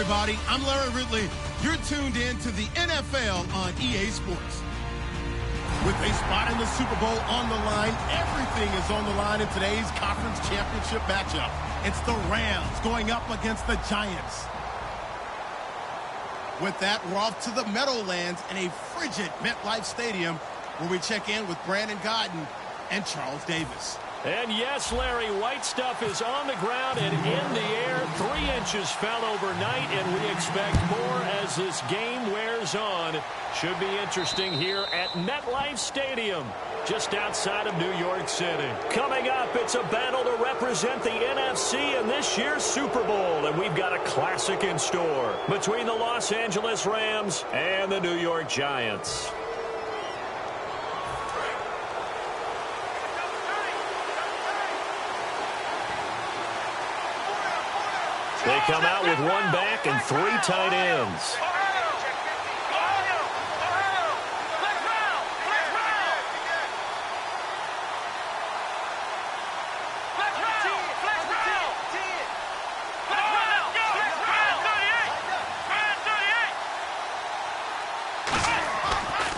everybody. I'm Larry Ridley. You're tuned in to the NFL on EA Sports. With a spot in the Super Bowl on the line, everything is on the line in today's conference championship matchup. It's the Rams going up against the Giants. With that, we're off to the Meadowlands in a frigid MetLife Stadium where we check in with Brandon Godden and Charles Davis. And yes, Larry, white stuff is on the ground and in the air. 3 inches fell overnight, and we expect more as this game wears on. Should be interesting here at MetLife Stadium, just outside of New York City. Coming up, it's a battle to represent the NFC in this year's Super Bowl, and we've got a classic in store between the Los Angeles Rams and the New York Giants. They come out with 1 back and 3 tight ends.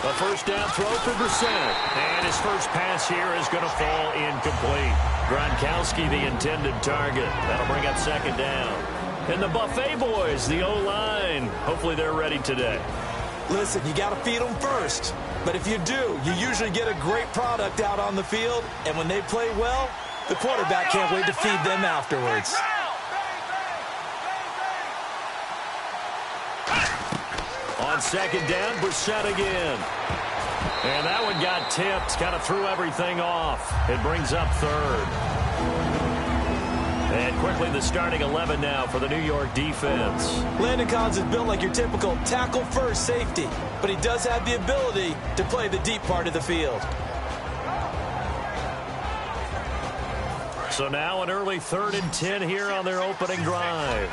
A first down throw for Brissett. And his first pass here is going to fall incomplete. Gronkowski, the intended target. That'll bring up 2nd down. And the Buffet boys, the O-line, hopefully they're ready today. Listen, you got to feed them first. But if you do, you usually get a great product out on the field. And when they play well, the quarterback can't wait to feed them afterwards. On 2nd down, Brissett again. And that one got tipped, kind of threw everything off. It brings up 3rd. And quickly the starting 11 now for the New York defense. Landon Collins is built like your typical tackle-first safety, but he does have the ability to play the deep part of the field. So now an early 3rd and 10 here on their opening drive.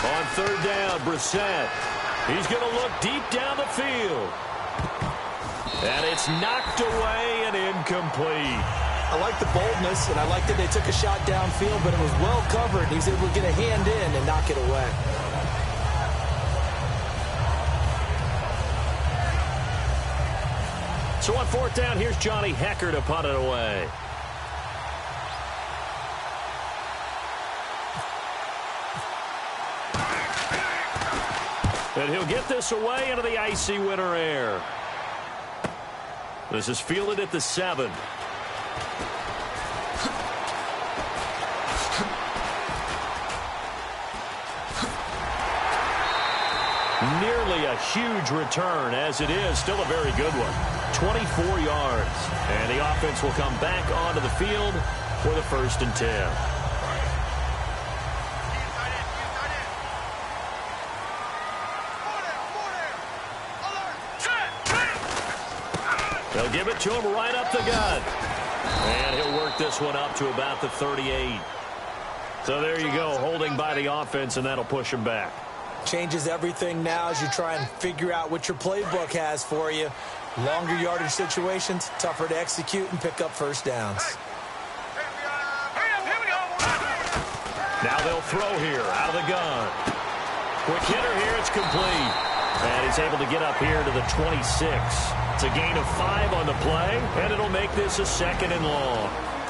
On 3rd down, Brissett. He's going to look deep down the field. And it's knocked away and incomplete. I like the boldness, and I like that they took a shot downfield, but it was well covered. He was able to get a hand in and knock it away. So on 4th down, here's Johnny Hecker to punt it away. And he'll get this away into the icy winter air. This is fielded at the 7. Nearly a huge return, as it is still a very good one. 24 yards. And the offense will come back onto the field for the 1st and 10. They'll give it to him right up the gut. And he'll work this one up to about the 38. So there you go, holding by the offense, and that'll push him back. Changes everything now as you try and figure out what your playbook has for you. Longer yardage situations, tougher to execute and pick up 1st downs. Now they'll throw here out of the gun. Quick hitter here, it's complete. And he's able to get up here to the 26. It's a gain of 5 on the play, and it'll make this a 2nd and long.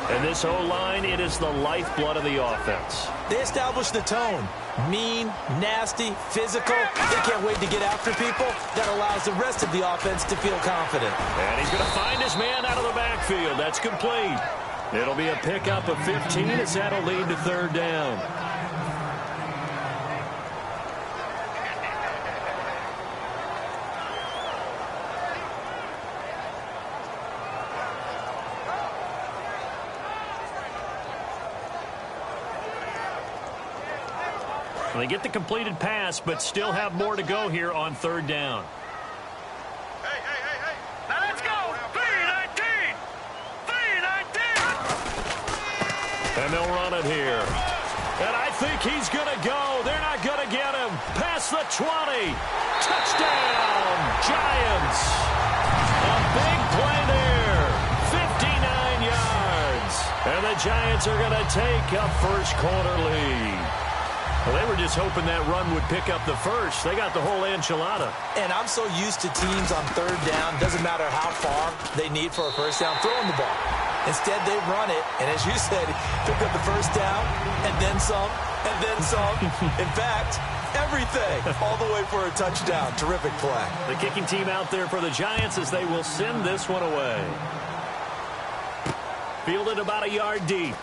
And this O-line, it is the lifeblood of the offense. They establish the tone. Mean, nasty, physical. They can't wait to get after people. That allows the rest of the offense to feel confident. And he's going to find his man out of the backfield. That's complete. It'll be a pickup of 15 as that'll lead to 3rd down. They get the completed pass, but still have more to go here on 3rd down. Hey. Now let's go. 3-19. 3-19. And they'll run it here. And I think he's going to go. They're not going to get him. Past the 20. Touchdown, Giants. A big play the Giants are going to take a first quarter lead. Well, they were just hoping that run would pick up the first. They got the whole enchilada. And I'm so used to teams on third down, doesn't matter how far they need for a first down, throwing the ball. Instead, they run it, and as you said, pick up the first down, and then some, and then some. In fact, everything, all the way for a touchdown. Terrific play. The kicking team out there for the Giants as they will send this one away. Fielded about a yard deep.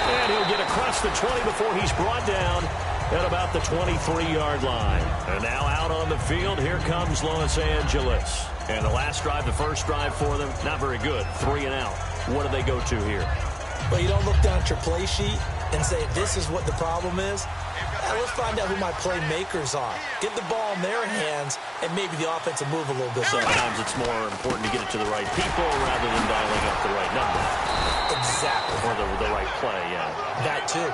And he'll get across the 20 before he's brought down at about the 23-yard line. And now out on the field, here comes Los Angeles. And the last drive, the first drive for them, not very good. 3 and out. What do they go to here? Well, you don't look down at your play sheet and say, this is what the problem is. Let's find out who my playmakers are. Get the ball in their hands, and maybe the offense will move a little bit. Sometimes it's more important to get it to the right people rather than dialing up the right number. Exactly. Or the right play, yeah. That, too.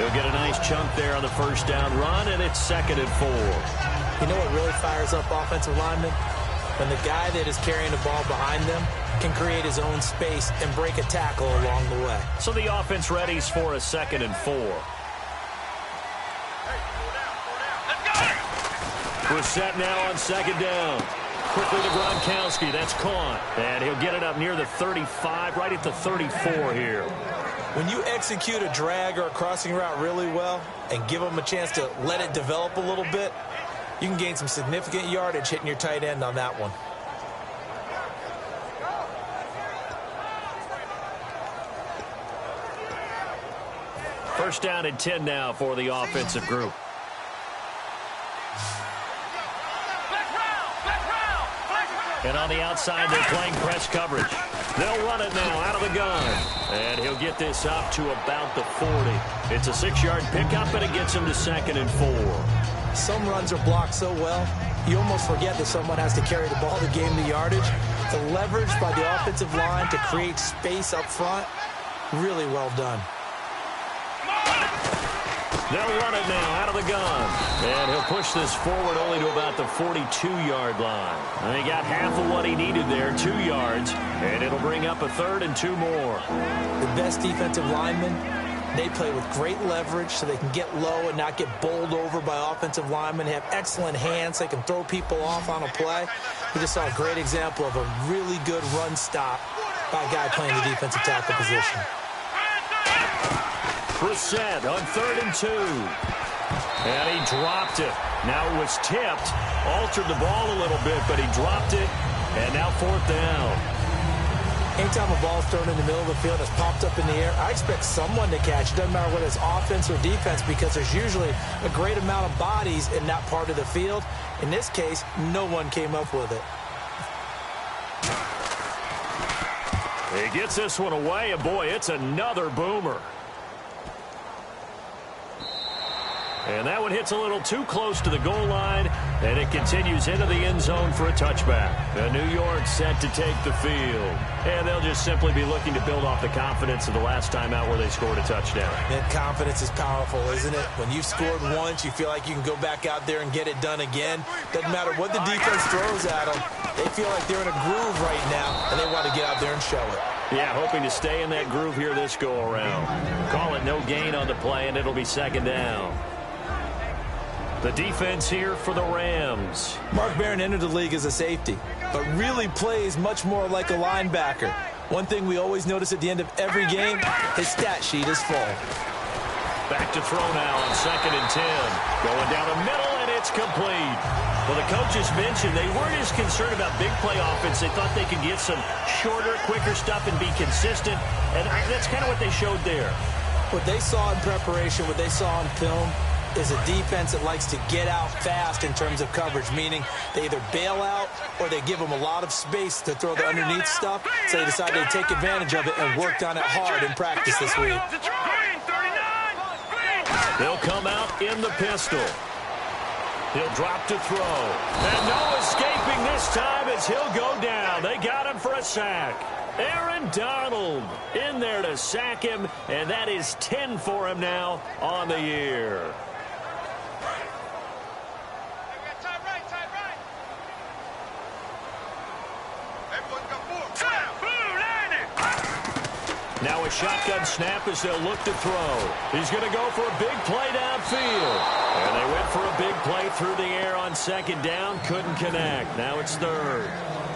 He'll get a nice chunk there on the first down run, and it's 2nd and 4. You know what really fires up offensive linemen? When the guy that is carrying the ball behind them can create his own space and break a tackle along the way. So the offense readies for a 2nd and 4. We're set now on 2nd down. Quickly to Gronkowski. That's caught. And he'll get it up near the 35, right at the 34 here. When you execute a drag or a crossing route really well and give them a chance to let it develop a little bit, you can gain some significant yardage hitting your tight end on that one. First down and 10 now for the offensive group. And on the outside, they're playing press coverage. They'll run it now out of the gun. And he'll get this up to about the 40. It's a 6-yard pickup, and it gets him to 2nd and 4. Some runs are blocked so well, you almost forget that someone has to carry the ball to gain the yardage. The leverage by the offensive line to create space up front, really well done. They'll run it now out of the gun. And he'll push this forward only to about the 42-yard line. And he got half of what he needed there, 2 yards. And it'll bring up a 3rd and 2 more. The best defensive linemen, they play with great leverage so they can get low and not get bowled over by offensive linemen. They have excellent hands. They can throw people off on a play. We just saw a great example of a really good run stop by a guy playing the defensive tackle position. Brissett on 3rd and 2. And he dropped it. Now it was tipped. Altered the ball a little bit, but he dropped it. And now 4th down. Anytime a ball's thrown in the middle of the field, it's popped up in the air, I expect someone to catch. It doesn't matter whether it's offense or defense because there's usually a great amount of bodies in that part of the field. In this case, no one came up with it. He gets this one away, and boy, it's another boomer. And that one hits a little too close to the goal line, and it continues into the end zone for a touchback. New York set to take the field. And they'll just simply be looking to build off the confidence of the last time out where they scored a touchdown. And confidence is powerful, isn't it? When you've scored once, you feel like you can go back out there and get it done again. Doesn't matter what the defense throws at them. They feel like they're in a groove right now, and they want to get out there and show it. Yeah, hoping to stay in that groove here this go-around. Call it no gain on the play, and it'll be 2nd down. The defense here for the Rams. Mark Barron entered the league as a safety, but really plays much more like a linebacker. One thing we always notice at the end of every game, his stat sheet is full. Back to throw now on 2nd and 10. Going down the middle, and it's complete. Well, the coaches mentioned they weren't as concerned about big play offense. They thought they could get some shorter, quicker stuff and be consistent, and that's kind of what they showed there. What they saw in preparation, what they saw on film, is a defense that likes to get out fast in terms of coverage, meaning they either bail out or they give them a lot of space to throw the underneath stuff, so they decide to take advantage of it and worked on it hard in practice this week. He'll come out in the pistol. He'll drop to throw. And no escaping this time as he'll go down. They got him for a sack. Aaron Donald in there to sack him, and that is 10 for him now on the year. Now a shotgun snap as they'll look to throw. He's going to go for a big play downfield. And they went for a big play through the air on second down. Couldn't connect. Now it's third.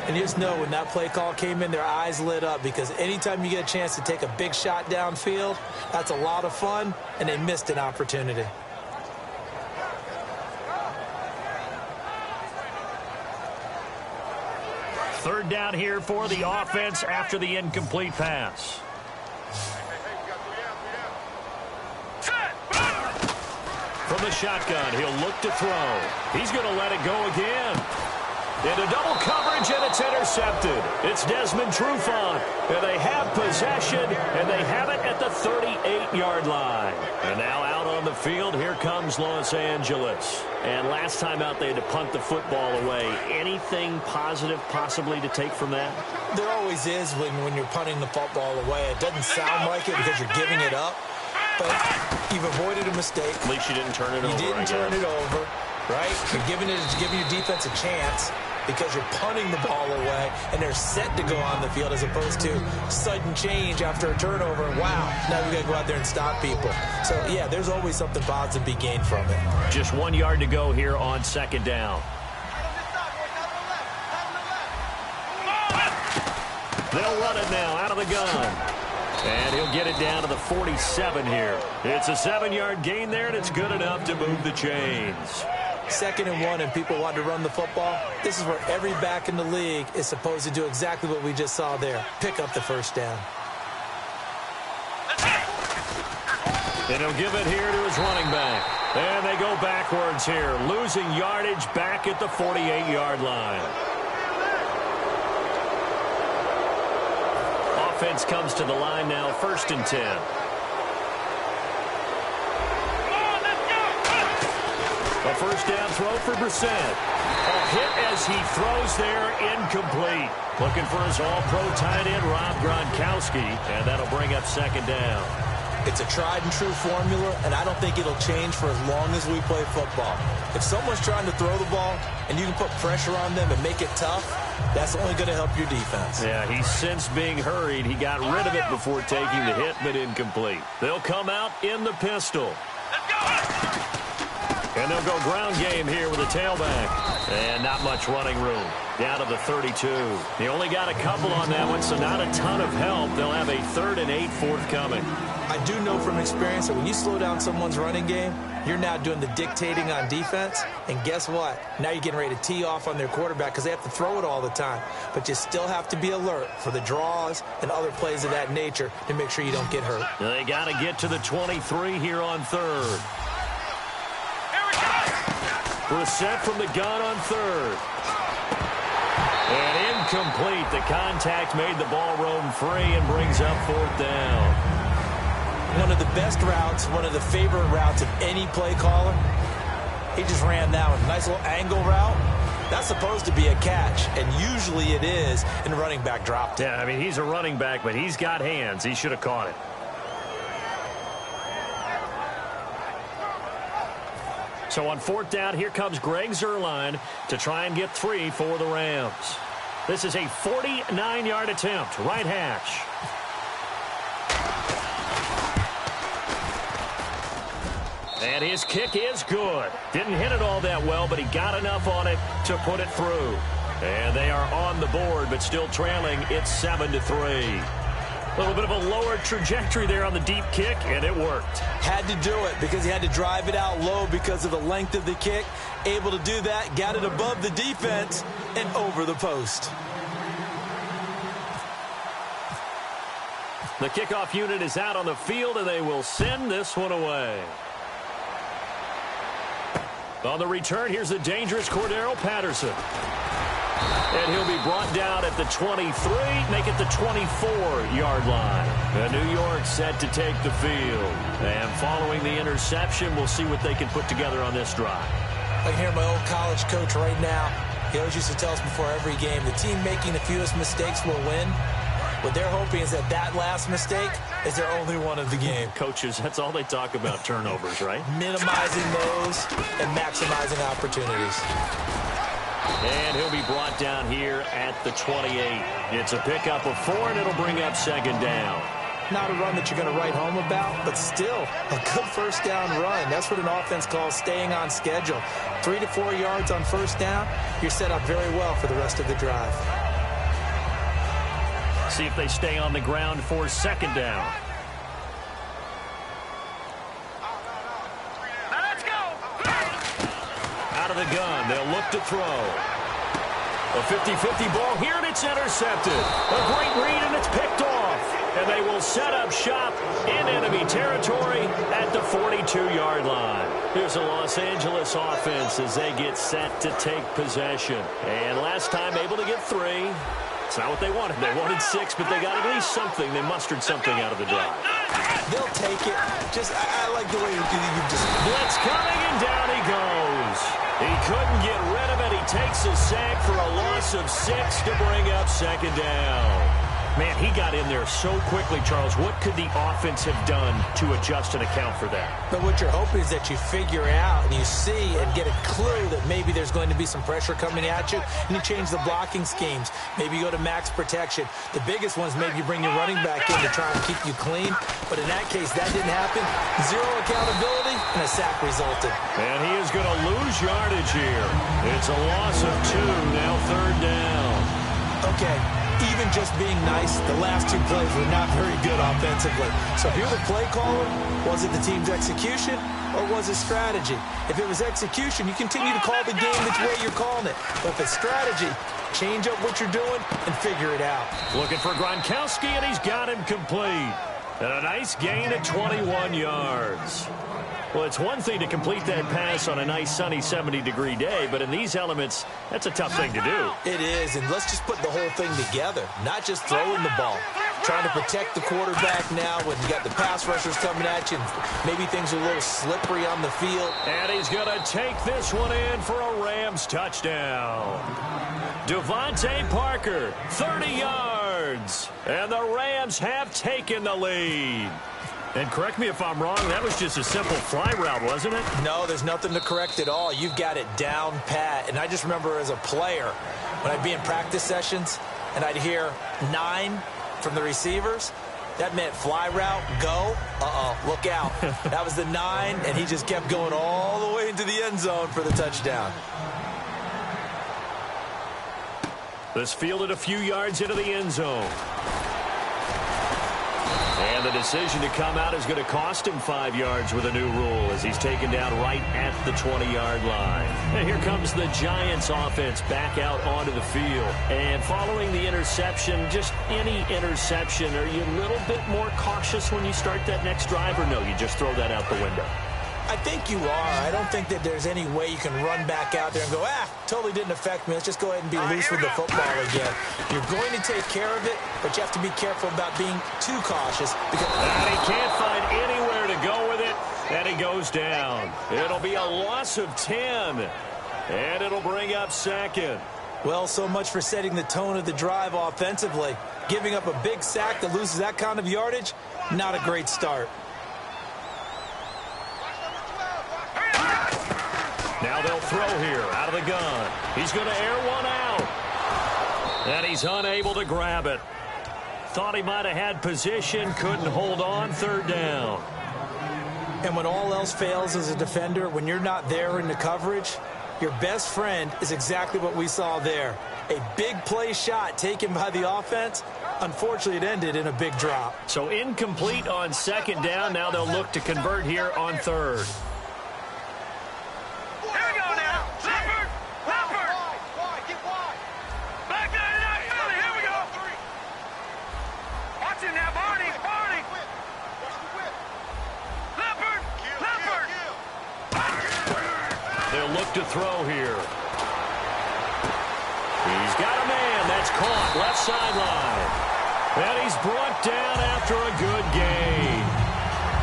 And you just know when that play call came in, their eyes lit up, because anytime you get a chance to take a big shot downfield, that's a lot of fun, and they missed an opportunity. Third down here for the offense after the incomplete pass. From the shotgun, he'll look to throw. He's going to let it go again. Into double coverage, and it's intercepted. It's Desmond Trufant. And they have possession, and they have it at the 38-yard line. And now out on the field, here comes Los Angeles. And last time out, they had to punt the football away. Anything positive possibly to take from that? There always is when you're punting the football away. It doesn't sound like it because you're giving it up, but you've avoided a mistake. At least you didn't turn it over. You didn't turn it over, right? You're giving your defense a chance because you're punting the ball away, and they're set to go on the field as opposed to sudden change after a turnover. And wow, now we got to go out there and stop people. So, yeah, there's always something positive to be gained from it. Just 1 yard to go here on second down. They'll run it now out of the gun. And he'll get it down to the 47 here. It's a 7-yard gain there, and it's good enough to move the chains. 2nd and 1, and people want to run the football. This is where every back in the league is supposed to do exactly what we just saw there. Pick up the first down. And he'll give it here to his running back. And they go backwards here, losing yardage back at the 48-yard line. Offense comes to the line now, 1st and 10. A first down throw for Brissett. A hit as he throws there, incomplete. Looking for his all-pro tight end, Rob Gronkowski, and that'll bring up 2nd down. It's a tried-and-true formula, and I don't think it'll change for as long as we play football. If someone's trying to throw the ball and you can put pressure on them and make it tough, that's only going to help your defense. Yeah, he's since being hurried. He got rid of it before taking the hit, but incomplete. They'll come out in the pistol. And they'll go ground game here with a tailback. And not much running room. Down to the 32. They only got a couple on that one, so not a ton of help. They'll have a 3rd and 8 forthcoming. I do know from experience that when you slow down someone's running game, you're now doing the dictating on defense. And guess what? Now you're getting ready to tee off on their quarterback because they have to throw it all the time. But you still have to be alert for the draws and other plays of that nature to make sure you don't get hurt. They got to get to the 23 here on 3rd. Brissett from the gun on 3rd. And incomplete. The contact made the ball roam free and brings up 4th down. One of the best routes, one of the favorite routes of any play caller. He just ran that one. Nice little angle route. That's supposed to be a catch, and usually it is, and the running back dropped it. Yeah, I mean, he's a running back, but he's got hands. He should have caught it. So on 4th down, here comes Greg Zuerlein to try and get 3 for the Rams. This is a 49-yard attempt, right hash. And his kick is good. Didn't hit it all that well, but he got enough on it to put it through. And they are on the board, but still trailing. It's 7-3. A little bit of a lower trajectory there on the deep kick, and it worked. Had to do it because he had to drive it out low because of the length of the kick. Able to do that, got it above the defense and over the post. The kickoff unit is out on the field, and they will send this one away. On the return, here's the dangerous Cordero Patterson. And he'll be brought down at the 23, make it the 24-yard line. And New York set to take the field. And following the interception, we'll see what they can put together on this drive. I can hear my old college coach right now. He always used to tell us before every game, the team making the fewest mistakes will win. What they're hoping is that last mistake is their only one of the game. Coaches, that's all they talk about, turnovers, right? Minimizing those and maximizing opportunities. And he'll be brought down here at the 28. It's a pickup of 4, and it'll bring up 2nd down. Not a run that you're going to write home about, but still a good first down run. That's what an offense calls staying on schedule. 3 to 4 yards on first down, you're set up very well for the rest of the drive. See if they stay on the ground for second down. Let's go. Out of the gun, they'll look to throw. A 50-50 ball here, and it's intercepted. A great read, and it's picked off. And they will set up shop in enemy territory at the 42-yard line. Here's a Los Angeles offense as they get set to take possession. And last time able to get 3. It's not what they wanted. They wanted 6, but they got at least something. They mustered something out of the drive. They'll take it. I like the way you just... Blitz coming, and down he goes. He couldn't get rid of it. He takes a sack for a loss of 6 to bring up second down. Man, he got in there so quickly, Charles. What could the offense have done to adjust and account for that? But what you're hoping is that you figure out and you see and get a clue that maybe there's going to be some pressure coming at you, and you change the blocking schemes. Maybe you go to max protection. The biggest ones, maybe you bring your running back in to try and keep you clean. But in that case, that didn't happen. 0 accountability, and a sack resulted. And he is going to lose yardage here. It's a loss of 2, now third down. Okay. Even just being nice, the last 2 plays were not very good offensively. So if you're the play caller, was it the team's execution or was it strategy? If it was execution, you continue to call the game the way you're calling it. But if it's strategy, change up what you're doing and figure it out. Looking for Gronkowski, and he's got him complete. And a nice gain at 21 yards. Well, it's one thing to complete that pass on a nice sunny 70-degree day, but in these elements, that's a tough thing to do. It is, and let's just put the whole thing together, not just throwing the ball. Trying to protect the quarterback now when you got the pass rushers coming at you, and maybe things are a little slippery on the field. And he's going to take this one in for a Rams touchdown. Devontae Parker, 30 yards, and the Rams have taken the lead. And correct me if I'm wrong, that was just a simple fly route, wasn't it? No, there's nothing to correct at all. You've got it down pat. And I just remember as a player, when I'd be in practice sessions and I'd hear 9 from the receivers, that meant fly route, go, look out. That was the 9, and he just kept going all the way into the end zone for the touchdown. This fielded a few yards into the end zone. And the decision to come out is going to cost him 5 yards with a new rule as he's taken down right at the 20-yard line. And here comes the Giants offense back out onto the field. And following the interception, just any interception, are you a little bit more cautious when you start that next drive, or no, you just throw that out the window? I think you are. I don't think that there's any way you can run back out there and go, totally didn't affect me. Let's just go ahead and be loose with the football again. You're going to take care of it, but you have to be careful about being too cautious. Because and he can't find anywhere to go with it, and he goes down. It'll be a loss of 10, and it'll bring up second. Well, so much for setting the tone of the drive offensively. Giving up a big sack that loses that kind of yardage, not a great start. Now they'll throw here out of the gun. He's going to air one out. And he's unable to grab it. Thought he might have had position, couldn't hold on, third down. And when all else fails as a defender, when you're not there in the coverage, your best friend is exactly what we saw there. A big play shot taken by the offense. Unfortunately, it ended in a big drop. So incomplete on second down. Now they'll look to convert here on third. Look to throw here. He's got a man. That's caught. Left sideline. And he's brought down after a good gain.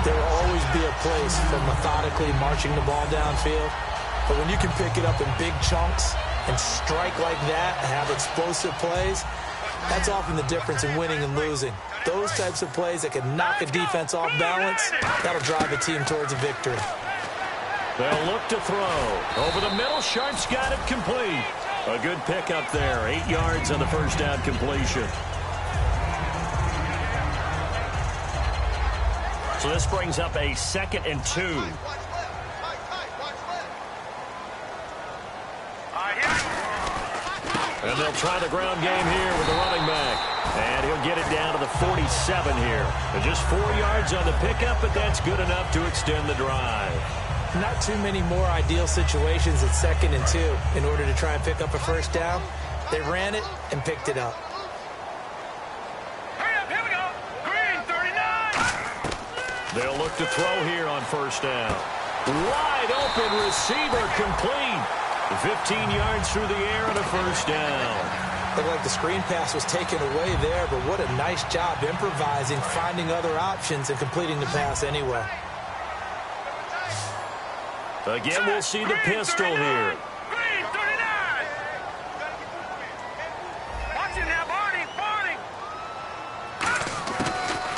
There will always be a place for methodically marching the ball downfield. But when you can pick it up in big chunks and strike like that and have explosive plays, that's often the difference in winning and losing. Those types of plays that can knock a defense off balance, that'll drive a team towards a victory. They'll look to throw. Over the middle, Sharp's got it complete. A good pickup there. 8 yards on the first down completion. So this brings up a 2nd and 2. And they'll try the ground game here with the running back. And he'll get it down to the 47 here. And just 4 yards on the pickup, but that's good enough to extend the drive. Not too many more ideal situations at 2nd and 2 in order to try and pick up a first down. They ran it and picked it up. Hurry up, here we go. Green, 39. They'll look to throw here on first down. Wide open receiver complete. 15 yards through the air and a first down. Looked like the screen pass was taken away there, but what a nice job improvising, finding other options, and completing the pass anyway. Again, we'll see the pistol here. Green, 39. Watch it now, Barney.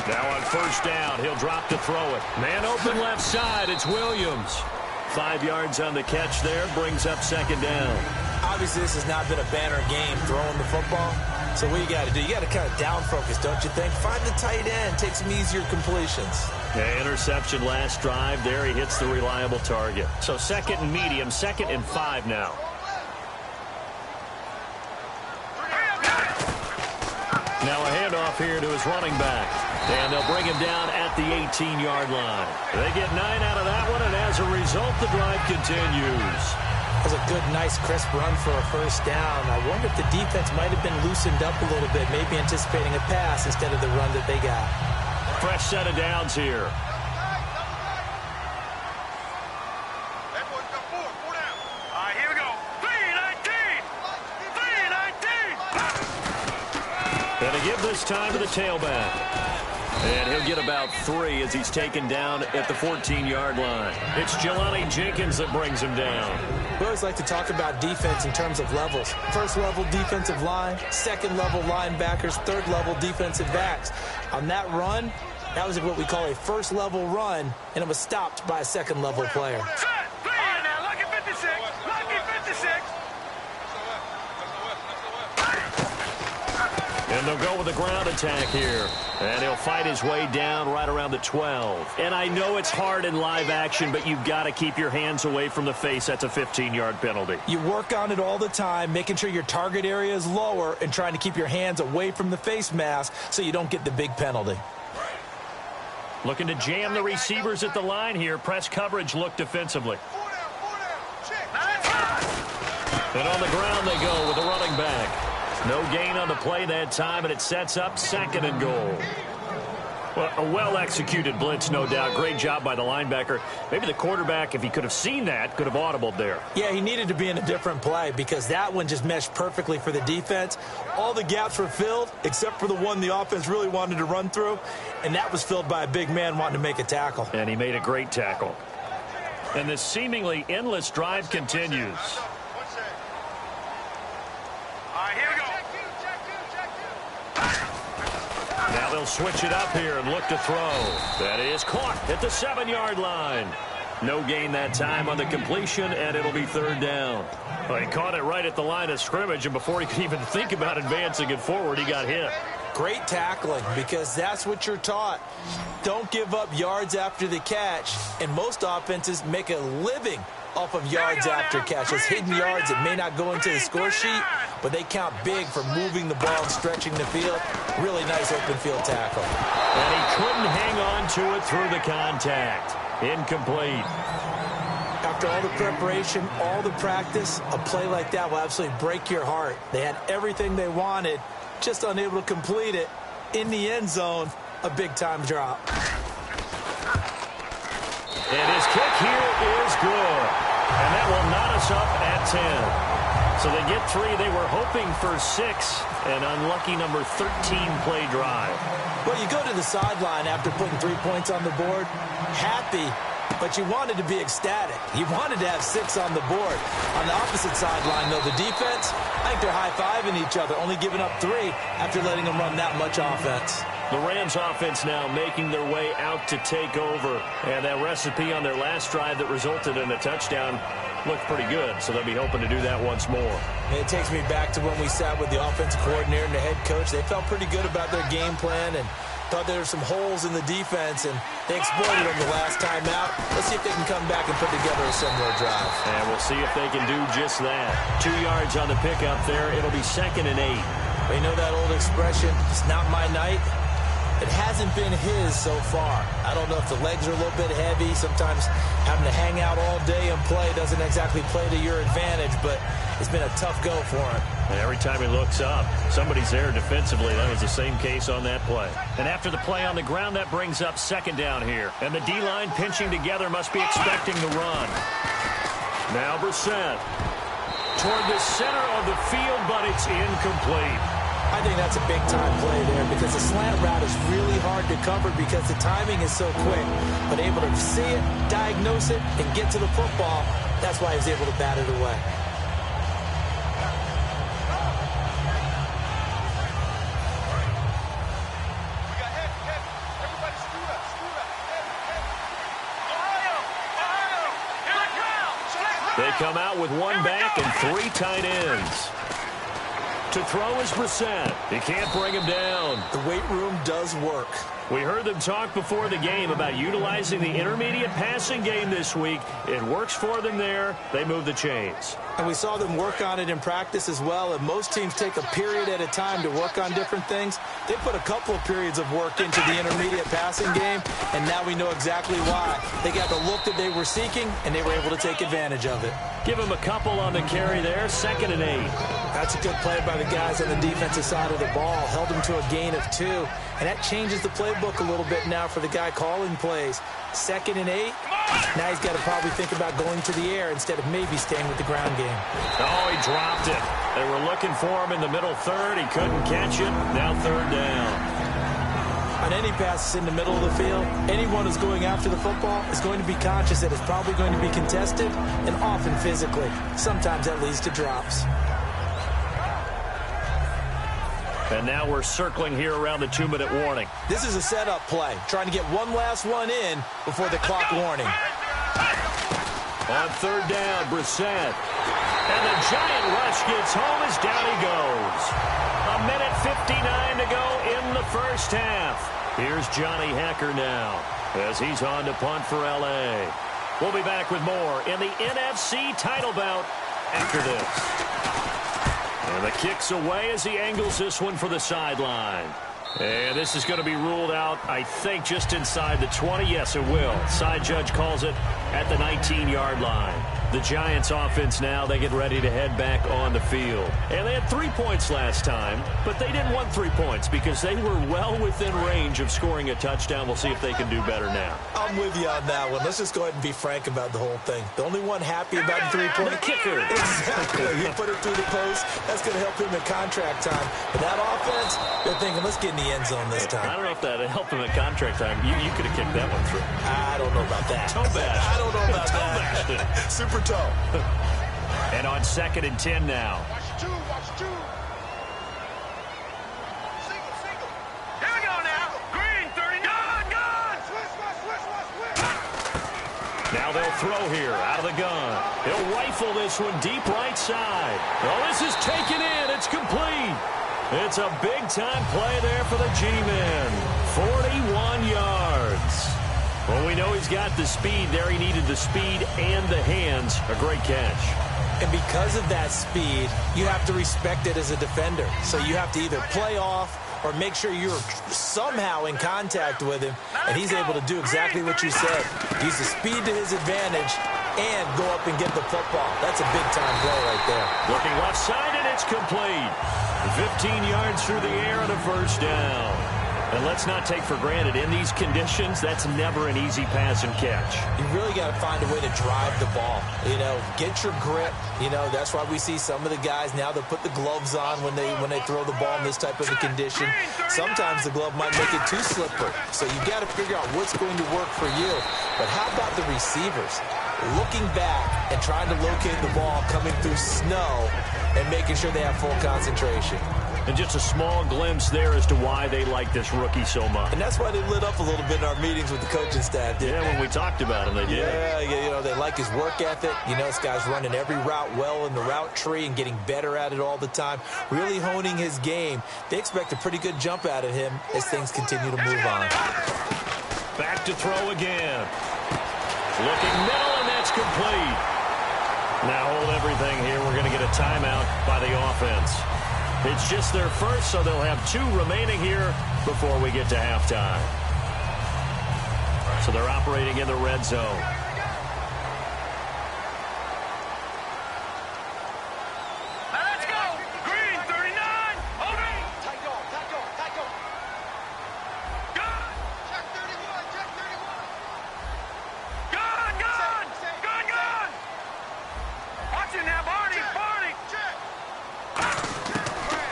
Now on first down, he'll drop to throw it. Man open left side, it's Williams. 5 yards on the catch there, brings up 2nd down. Obviously, this has not been a banner game throwing the football. So what you got to do, you got to kind of down focus, don't you think? Find the tight end, take some easier completions. Yeah, interception last drive. There he hits the reliable target. So 2nd and medium, 2nd and 5 now. Now a handoff here to his running back. And they'll bring him down at the 18-yard line. They get 9 out of that one, and as a result, the drive continues. That was a good, nice, crisp run for a first down. I wonder if the defense might have been loosened up a little bit, maybe anticipating a pass instead of the run that they got. Fresh set of downs here. Here we go. 319. 319. And to give this time to the tailback. And he'll get about 3 as he's taken down at the 14-yard line. It's Jelani Jenkins that brings him down. We always like to talk about defense in terms of levels. First-level defensive line, second-level linebackers, third-level defensive backs. On that run, that was what we call a first-level run, and it was stopped by a second-level player. Set. All right, now, lucky 56. Lucky 56. And they'll go with the ground attack here. And he'll fight his way down right around the 12. And I know it's hard in live action, but you've got to keep your hands away from the face. That's a 15-yard penalty. You work on it all the time, making sure your target area is lower and trying to keep your hands away from the face mask so you don't get the big penalty. Looking to jam the receivers at the line here. Press coverage look defensively. And on the ground they go with the running back. No gain on the play that time, and it sets up 2nd and goal. Well, a well-executed blitz, no doubt. Great job by the linebacker. Maybe the quarterback, if he could have seen that, could have audibled there. Yeah, he needed to be in a different play because that one just meshed perfectly for the defense. All the gaps were filled except for the one the offense really wanted to run through, and that was filled by a big man wanting to make a tackle. And he made a great tackle. And this seemingly endless drive continues. Here we go. Now they'll switch it up here and look to throw. That is caught at the 7-yard line. No gain that time on the completion, and it'll be 3rd down. Well, he caught it right at the line of scrimmage, and before he could even think about advancing it forward, he got hit. Great tackling, because that's what you're taught. Don't give up yards after the catch, and most offenses make a living off of yards after catch. Those hidden yards that may not go into the score sheet, but they count big for moving the ball and stretching the field. Really nice open field tackle. And he couldn't hang on to it through the contact. Incomplete. After all the preparation, all the practice, a play like that will absolutely break your heart. They had everything they wanted, just unable to complete it. In the end zone, a big-time drop. And his kick here is good. And that will knot us up at 10. So they get 3. They were hoping for 6. An unlucky number 13 play drive. Well, you go to the sideline after putting 3 points on the board, happy, but you wanted to be ecstatic. You wanted to have 6 on the board. On the opposite sideline, though, the defense, I think they're high-fiving each other, only giving up 3 after letting them run that much offense. The Rams offense now making their way out to take over. And that recipe on their last drive that resulted in a touchdown looked pretty good. So they'll be hoping to do that once more. And it takes me back to when we sat with the offensive coordinator and the head coach. They felt pretty good about their game plan. And Thought there were some holes in the defense, and they exploited them the last time out. Let's see if they can come back and put together a similar drive. And we'll see if they can do just that. 2 yards on the pickup there. It'll be 2nd and 8. Well, you know that old expression, it's not my night? It hasn't been his so far. I don't know if the legs are a little bit heavy. Sometimes having to hang out all day and play doesn't exactly play to your advantage, but it's been a tough go for him. And every time he looks up, somebody's there defensively. That was the same case on that play. And after the play on the ground, that brings up 2nd down here. And the D-line pinching together must be expecting the run. Now Brissett toward the center of the field, but it's incomplete. I think that's a big-time play there because the slant route is really hard to cover because the timing is so quick. But able to see it, diagnose it, and get to the football, that's why he was able to bat it away. They come out with 1 back and 3 tight ends. To throw is Brissett. He can't bring him down. The weight room does work. We heard them talk before the game about utilizing the intermediate passing game this week. It works for them there. They move the chains. And we saw them work on it in practice as well. And most teams take a period at a time to work on different things. They put a couple of periods of work into the intermediate passing game, and now we know exactly why. They got the look that they were seeking, and they were able to take advantage of it. Give him a couple on the carry there. 2nd and 8. That's a good play by the guys on the defensive side of the ball. Held them to a gain of 2. And that changes the playbook a little bit now for the guy calling plays. 2nd and 8. Now he's got to probably think about going to the air instead of maybe staying with the ground game. Oh, he dropped it. They were looking for him in the middle third. He couldn't catch it. Now 3rd down. On any passes in the middle of the field, anyone who's going after the football is going to be conscious that it's probably going to be contested and often physically. Sometimes that leads to drops. And now we're circling here around the 2-minute warning. This is a setup play, trying to get one last one in before the clock warning. On 3rd down, Brissett. And the giant rush gets home as down he goes. 1:59 to go in the first half. Here's Johnny Hacker now as he's on to punt for L.A. We'll be back with more in the NFC title bout after this. And the kick's away as he angles this one for the sideline. And this is going to be ruled out, I think, just inside the 20. Yes, it will. Side judge calls it at the 19-yard line. The Giants offense now, they get ready to head back on the field. And they had 3 points last time, but they didn't want 3 points because they were well within range of scoring a touchdown. We'll see if they can do better now. I'm with you on that one. Let's just go ahead and be frank about the whole thing. The only one happy about the 3-point kicker. Exactly. He put it through the post. That's going to help him in contract time. But that offense, they're thinking, let's get in the end zone this time. I don't know if that helped him in contract time. You could have kicked that one through. I don't know about that. Toe bash. I don't know about toe that. Super toe. And on 2nd and 10 now. Watch 2. Single. Here we go now. Green, 39. Gun. Switch. Now they'll throw here out of the gun. He'll rifle this one deep right side. Oh, this is taken in. It's complete. It's a big-time play there for the G-men. 41 yards. Well, we know he's got the speed there. He needed the speed and the hands. A great catch. And because of that speed, you have to respect it as a defender. So you have to either play off or make sure you're somehow in contact with him. And he's able to do exactly what you said. Use the speed to his advantage and go up and get the football. That's a big-time play right there. Looking left side, and it's complete. 15 yards through the air and a first down. And let's not take for granted, in these conditions, that's never an easy pass and catch. You really got to find a way to drive the ball. You know, get your grip. You know, that's why we see some of the guys now that put the gloves on when they throw the ball in this type of a condition. Sometimes the glove might make it too slippery. So you got to figure out what's going to work for you. But how about the receivers? Looking back and trying to locate the ball coming through snow and making sure they have full concentration. And just a small glimpse there as to why they like this rookie so much. And that's why they lit up a little bit in our meetings with the coaching staff. Yeah, when we talked about him, they did. Yeah, you know, they like his work ethic. You know, this guy's running every route well in the route tree and getting better at it all the time, really honing his game. They expect a pretty good jump out of him as things continue to move on. Back to throw again. Looking middle, and that's complete. Now hold everything here. We're going to get a timeout by the offense. It's just their first, so they'll have 2 remaining here before we get to halftime. So they're operating in the red zone. Let's go. Green, 39. Over. Tight goal. Gun. Check 31. Gun. Watching now, Barney. Check.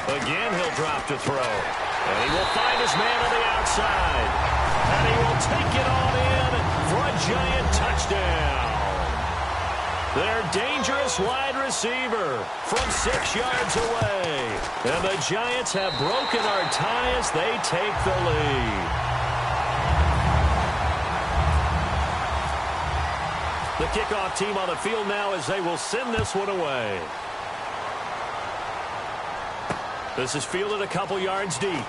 Again, he'll drop to throw. And he will find his man on the outside. And he will take it on in for a giant touchdown. Their dangerous wide receiver from 6 yards away. And the Giants have broken our tie as they take the lead. The kickoff team on the field now as they will send this one away. This is fielded a couple yards deep.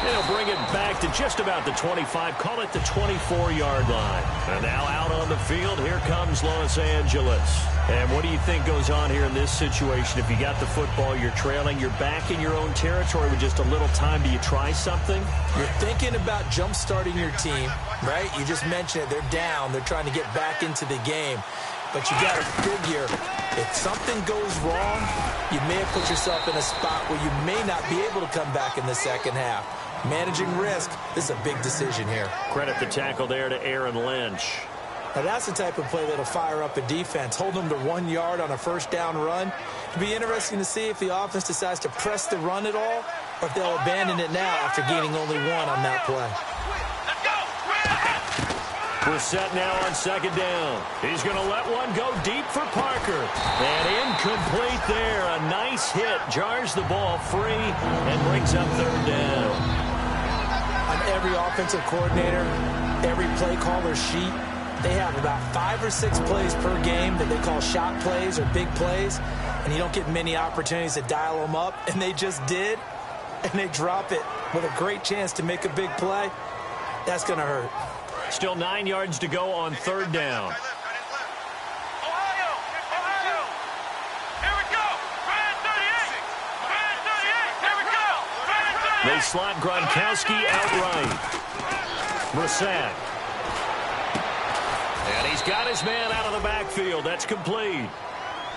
They'll bring it back to just about the 25, call it the 24-yard line. And now out on the field, here comes Los Angeles. And what do you think goes on here in this situation? If you got the football, you're trailing, you're back in your own territory with just a little time. Do you try something? You're thinking about jump-starting your team, right? You just mentioned it. They're down. They're trying to get back into the game. But you got to figure, if something goes wrong, you may have put yourself in a spot where you may not be able to come back in the second half. Managing risk, this is a big decision here. Credit the tackle there to Aaron Lynch. Now that's the type of play that'll fire up a defense. Hold them to 1 yard on a first down run. It'll be interesting to see if the offense decides to press the run at all, or if they'll abandon it now after gaining only 1 on that play. We're set now on second down. He's going to let one go deep for Parker. And incomplete there. A nice hit. Jars the ball free and brings up third down. On every offensive coordinator, every play caller sheet, they have about 5 or 6 plays per game that they call shot plays or big plays. And you don't get many opportunities to dial them up. And they just did. And they drop it with a great chance to make a big play. That's going to hurt. Still 9 yards to go on third down. Ohio. Here we go. Red 38. Here we go. Red 38. They slot Gronkowski outright. Brissett. And he's got his man out of the backfield. That's complete.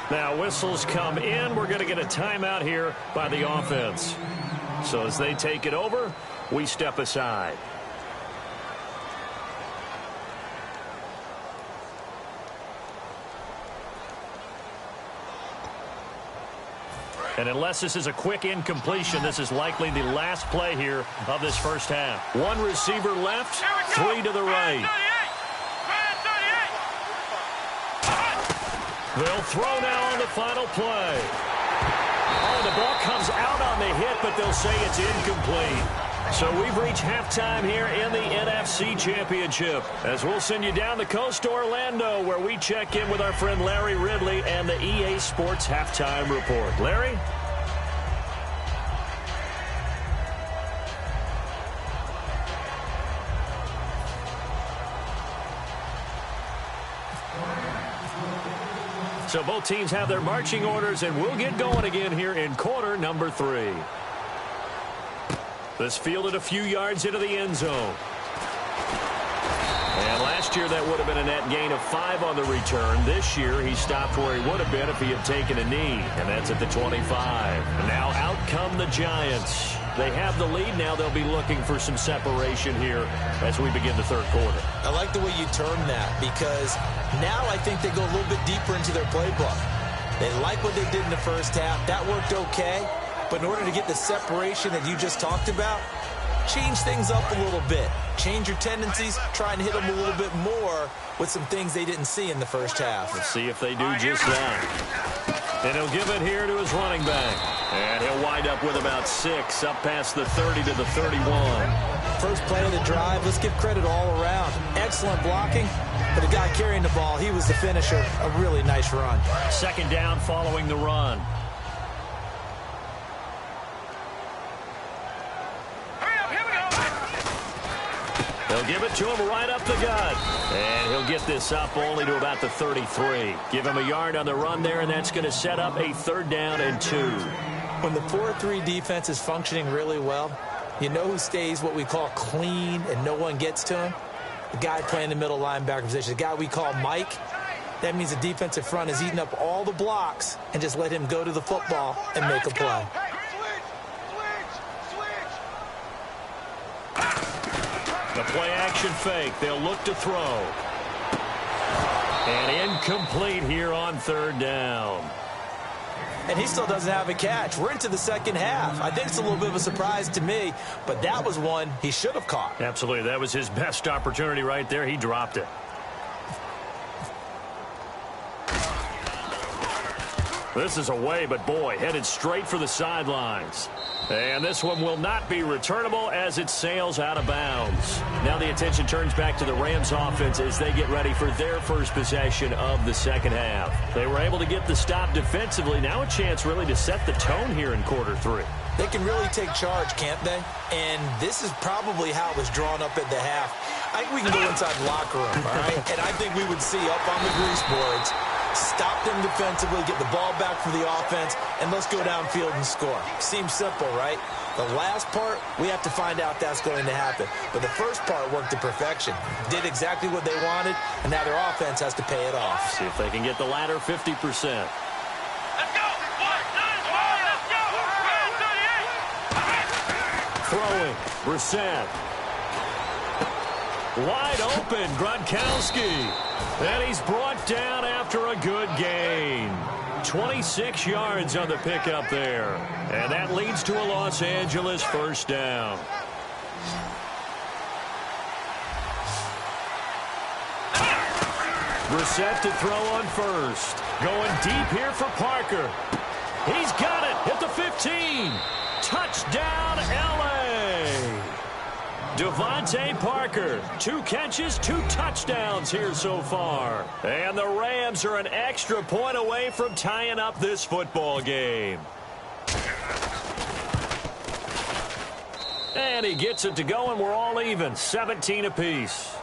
Now whistles come in. We're going to get a timeout here by the offense. So as they take it over, we step aside. And unless this is a quick incompletion, this is likely the last play here of this first half. 1 receiver left, 3 to the right. They'll throw now on the final play. Oh, the ball comes out on the hit, but they'll say it's incomplete. So we've reached halftime here in the NFC Championship, as we'll send you down the coast to Orlando, where we check in with our friend Larry Ridley and the EA Sports Halftime Report. Larry? So both teams have their marching orders, and we'll get going again here in quarter number 3. This fielded a few yards into the end zone. And last year that would have been a net gain of 5 on the return. This year he stopped where he would have been if he had taken a knee, and that's at the 25. And now out come the Giants. They have the lead now. They'll be looking for some separation here as we begin the third quarter. I like the way you term that, because now I think they go a little bit deeper into their playbook. They like what they did in the first half. That worked okay. But in order to get the separation that you just talked about, change things up a little bit. Change your tendencies, try and hit them a little bit more with some things they didn't see in the first half. Let's see if they do just that. And he'll give it here to his running back. And he'll wind up with about 6, up past the 30 to the 31. First play of the drive, let's give credit all around. Excellent blocking, but the guy carrying the ball, he was the finisher. A really nice run. Second down following the run. They'll give it to him right up the gut. And he'll get this up only to about the 33. Give him a yard on the run there, and that's going to set up a 3rd down and 2. When the 4-3 defense is functioning really well, you know who stays what we call clean and no one gets to him? The guy playing the middle linebacker position, the guy we call Mike. That means the defensive front is eating up all the blocks and just let him go to the football and make a play. The play-action fake. They'll look to throw. And incomplete here on 3rd down. And he still doesn't have a catch. We're into the second half. I think it's a little bit of a surprise to me, but that was one he should have caught. Absolutely. That was his best opportunity right there. He dropped it. This is away, but boy, headed straight for the sidelines. And this one will not be returnable as it sails out of bounds. Now the attention turns back to the Rams offense as they get ready for their first possession of the second half. They were able to get the stop defensively. Now a chance really to set the tone here in quarter 3. They can really take charge, can't they? And this is probably how it was drawn up at the half. I think we can go inside the locker room, all right? And I think we would see up on the grease boards, stop them defensively, get the ball back for the offense, and let's go downfield and score. Seems simple, right? The last part, we have to find out that's going to happen. But the first part worked to perfection. Did exactly what they wanted, and now their offense has to pay it off. See if they can get the latter 50%. Let's go! Let's go! Throwing. Brissett. Wide open, Gronkowski. And he's brought down after a good gain. 26 yards on the pickup there. And that leads to a Los Angeles first down. Brissett to throw on first. Going deep here for Parker. He's got it at the 15. Touchdown, L.A. Devontae Parker, 2 catches, 2 touchdowns here so far. And the Rams are an extra point away from tying up this football game. And he gets it to go, and we're all even, 17 apiece.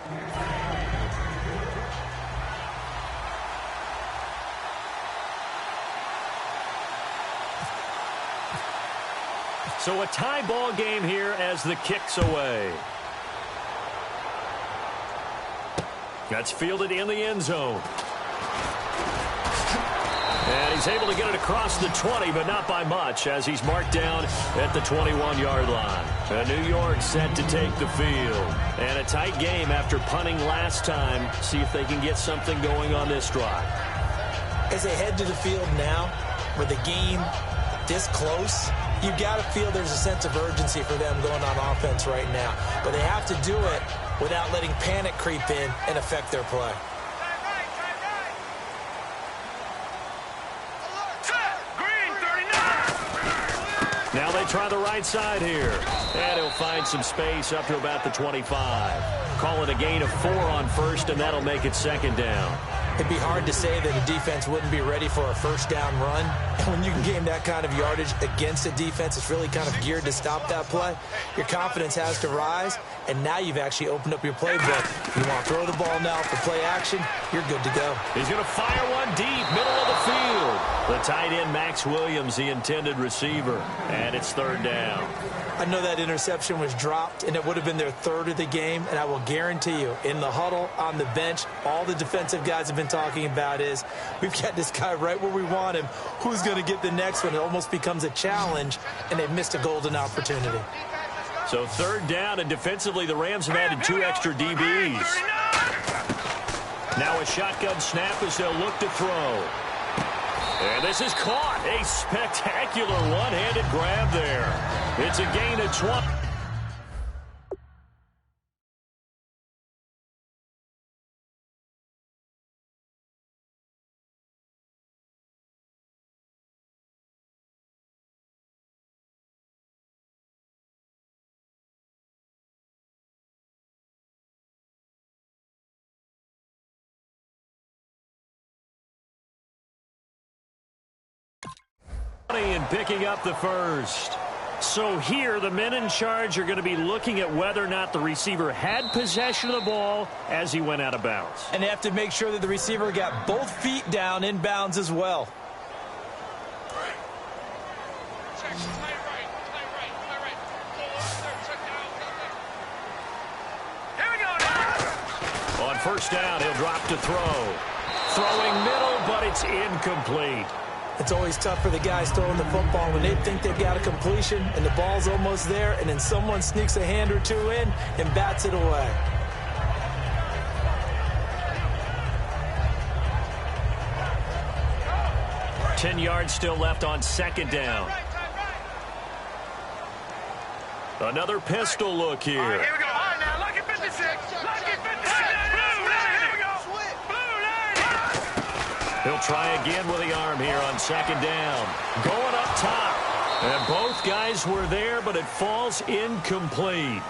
So a tie ball game here as the kick's away. That's fielded in the end zone. And he's able to get it across the 20, but not by much, as he's marked down at the 21-yard line. New York set to take the field. And a tight game after punting last time. See if they can get something going on this drive. As they head to the field now, with the game this close, you got to feel there's a sense of urgency for them going on offense right now. But they have to do it without letting panic creep in and affect their play. Now they try the right side here. And he'll find some space up to about the 25. Call it a gain of 4 on first, and that'll make it second down. It'd be hard to say that a defense wouldn't be ready for a first down run. And when you can gain that kind of yardage against a defense, it's really kind of geared to stop that play. Your confidence has to rise, and now you've actually opened up your playbook. You want to throw the ball now for play action, you're good to go. He's going to fire one deep, middle of the field. The tight end, Max Williams, the intended receiver, and it's third down. I know that interception was dropped, and it would have been their third of the game, and I will guarantee you, in the huddle, on the bench, all the defensive guys have been talking about is, we've got this guy right where we want him. Who's going to get the next one? It almost becomes a challenge, and they've missed a golden opportunity. So third down, and defensively, the Rams have added 2 extra DBs. Now a shotgun snap as they'll look to throw. And this is caught. A spectacular one-handed grab there. It's a gain of 20. And picking up the first. So here, the men in charge are going to be looking at whether or not the receiver had possession of the ball as he went out of bounds. And they have to make sure that the receiver got both feet down in bounds as well. On first down, he'll drop to throw. Throwing middle, but it's incomplete. It's always tough for the guys throwing the football when they think they've got a completion and the ball's almost there, and then someone sneaks a hand or two in and bats it away. Ten yards still left on second down. Another pistol look here. All right, here we go. All right, now, lucky 56. Lucky 56. He'll try again with the arm here on second down. Going up top. And both guys were there, but it falls incomplete.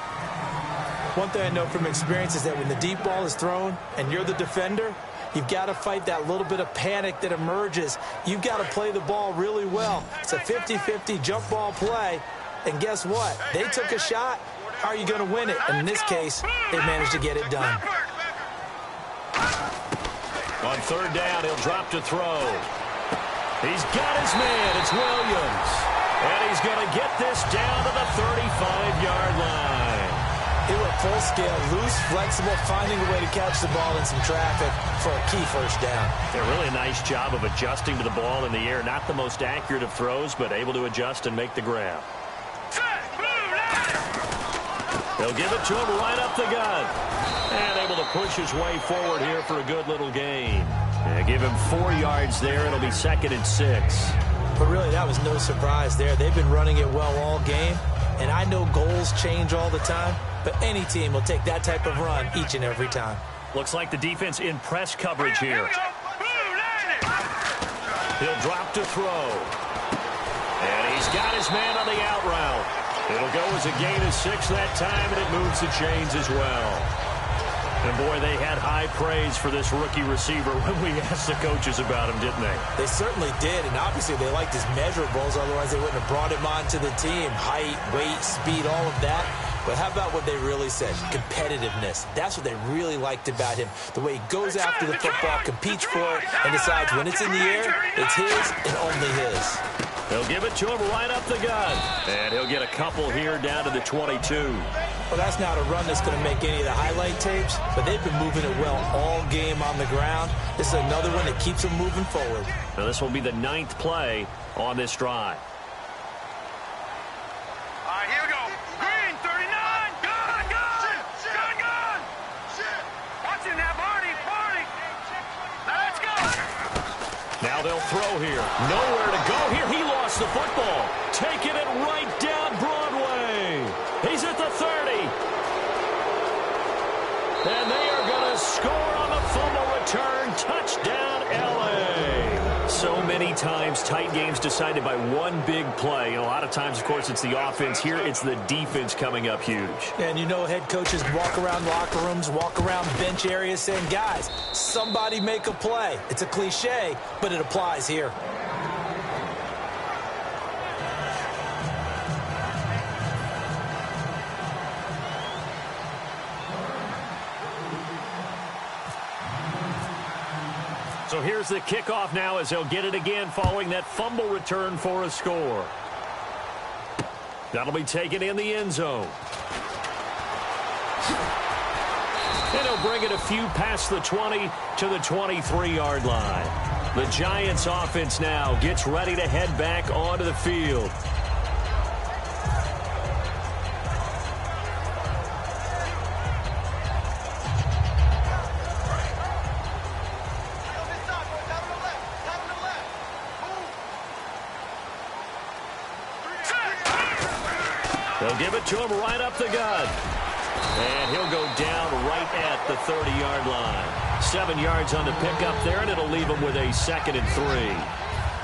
One thing I know from experience is that when the deep ball is thrown and you're the defender, you've got to fight that little bit of panic that emerges. You've got to play the ball really well. It's a 50-50 jump ball play. And guess what? They took a shot. How are you going to win it? And in this case, they managed to get it done. On third down, he'll drop to throw. He's got his man. It's Williams. And he's going to get this down to the 35-yard line. He went full scale, loose, flexible, finding a way to catch the ball in some traffic for a key first down. A really nice job of adjusting to the ball in the air. Not the most accurate of throws, but able to adjust and make the grab. They'll give it to him right up the gut. And able to push his way forward here for a good little gain. And give him 4 yards there. It'll be 2nd and 6. But really, that was no surprise there. They've been running it well all game. And I know goals change all the time, but any team will take that type of run each and every time. Looks like the defense in press coverage here. He'll drop to throw. And he's got his man on the out route. It'll go as a gain of 6 that time, and it moves the chains as well. And, boy, they had high praise for this rookie receiver when we asked the coaches about him, didn't they? They certainly did, and obviously they liked his measurables. Otherwise, they wouldn't have brought him onto the team. Height, weight, speed, all of that. But how about what they really said? Competitiveness. That's what they really liked about him. The way he goes after the football, competes for it, and decides when it's in the air, it's his and only his. They'll give it to him right up the gut. And he'll get a couple here down to the 22. Well, that's not a run that's going to make any of the highlight tapes, but they've been moving it well all game on the ground. This is another one that keeps them moving forward. Now, this will be the 9th play on this drive. All right, here we go. Green, 39. Gun. Watch it now, Barney. Now let's go. Now they'll throw here. Nowhere to go here. He lost the football. Taking it right down Broadway. He's at the 30. And they are going to score on the fumble return. Touchdown, L.A. So many times tight games decided by one big play. And a lot of times, of course, it's the offense. Here, it's the defense coming up huge. And you know head coaches walk around locker rooms, walk around bench areas saying, guys, somebody make a play. It's a cliche, but it applies here. So here's the kickoff now as they'll get it again following that fumble return for a score. That'll be taken in the end zone. And he'll bring it a few past the 20 to the 23-yard line. The Giants offense now gets ready to head back onto the field. They'll give it to him right up the gut. And he'll go down right at the 30-yard line. 7 yards on the pickup there, and it'll leave him with a 2nd and 3.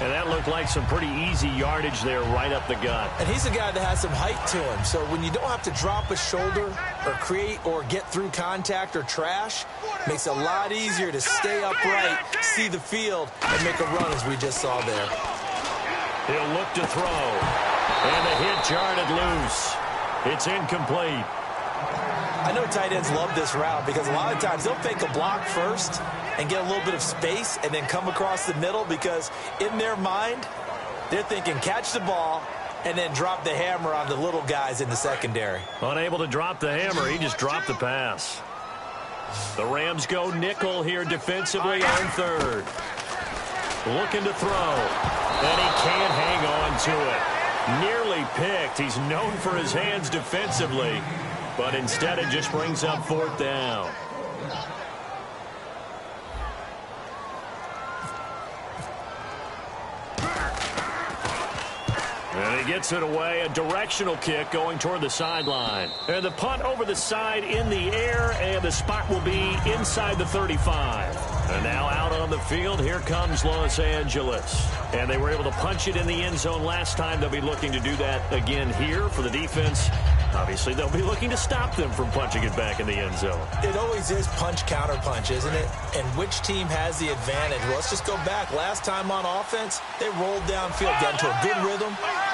And that looked like some pretty easy yardage there right up the gut. And he's a guy that has some height to him. So when you don't have to drop a shoulder or create or get through contact or trash, makes it a lot easier to stay upright, see the field, and make a run as we just saw there. He'll look to throw. And the hit jarred it loose. It's incomplete. I know tight ends love this route because a lot of times they'll fake a block first and get a little bit of space and then come across the middle because in their mind, they're thinking catch the ball and then drop the hammer on the little guys in the secondary. Unable to drop the hammer, he just dropped the pass. The Rams go nickel here defensively on third. Looking to throw. And he can't hang on to it. Nearly picked. He's known for his hands defensively, but instead it just brings up fourth down. And he gets it away, a directional kick going toward the sideline. And the punt over the side in the air, and the spot will be inside the 35. And now out on the field, here comes Los Angeles. And they were able to punch it in the end zone last time. They'll be looking to do that again here for the defense. Obviously, they'll be looking to stop them from punching it back in the end zone. It always is punch, counter punch, isn't it? And which team has the advantage? Well, let's just go back. Last time on offense, they rolled downfield, got into a good rhythm.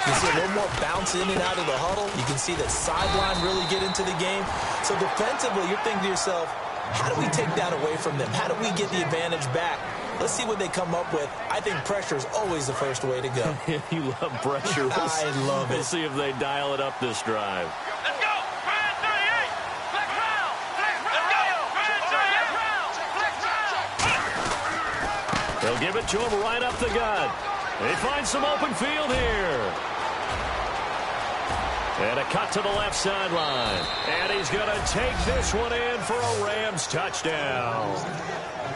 You see a little more bounce in and out of the huddle. You can see that sideline really get into the game. So defensively, you're thinking to yourself, how do we take that away from them? How do we get the advantage back? Let's see what they come up with. I think pressure is always the first way to go. You love pressure. I love it. We'll see if they dial it up this drive. Let's go. Red 38. Flex round. Let's go. Red 38. Flex round. They'll give it to him right up the gut. They find some open field here. And a cut to the left sideline. And he's going to take this one in for a Rams touchdown.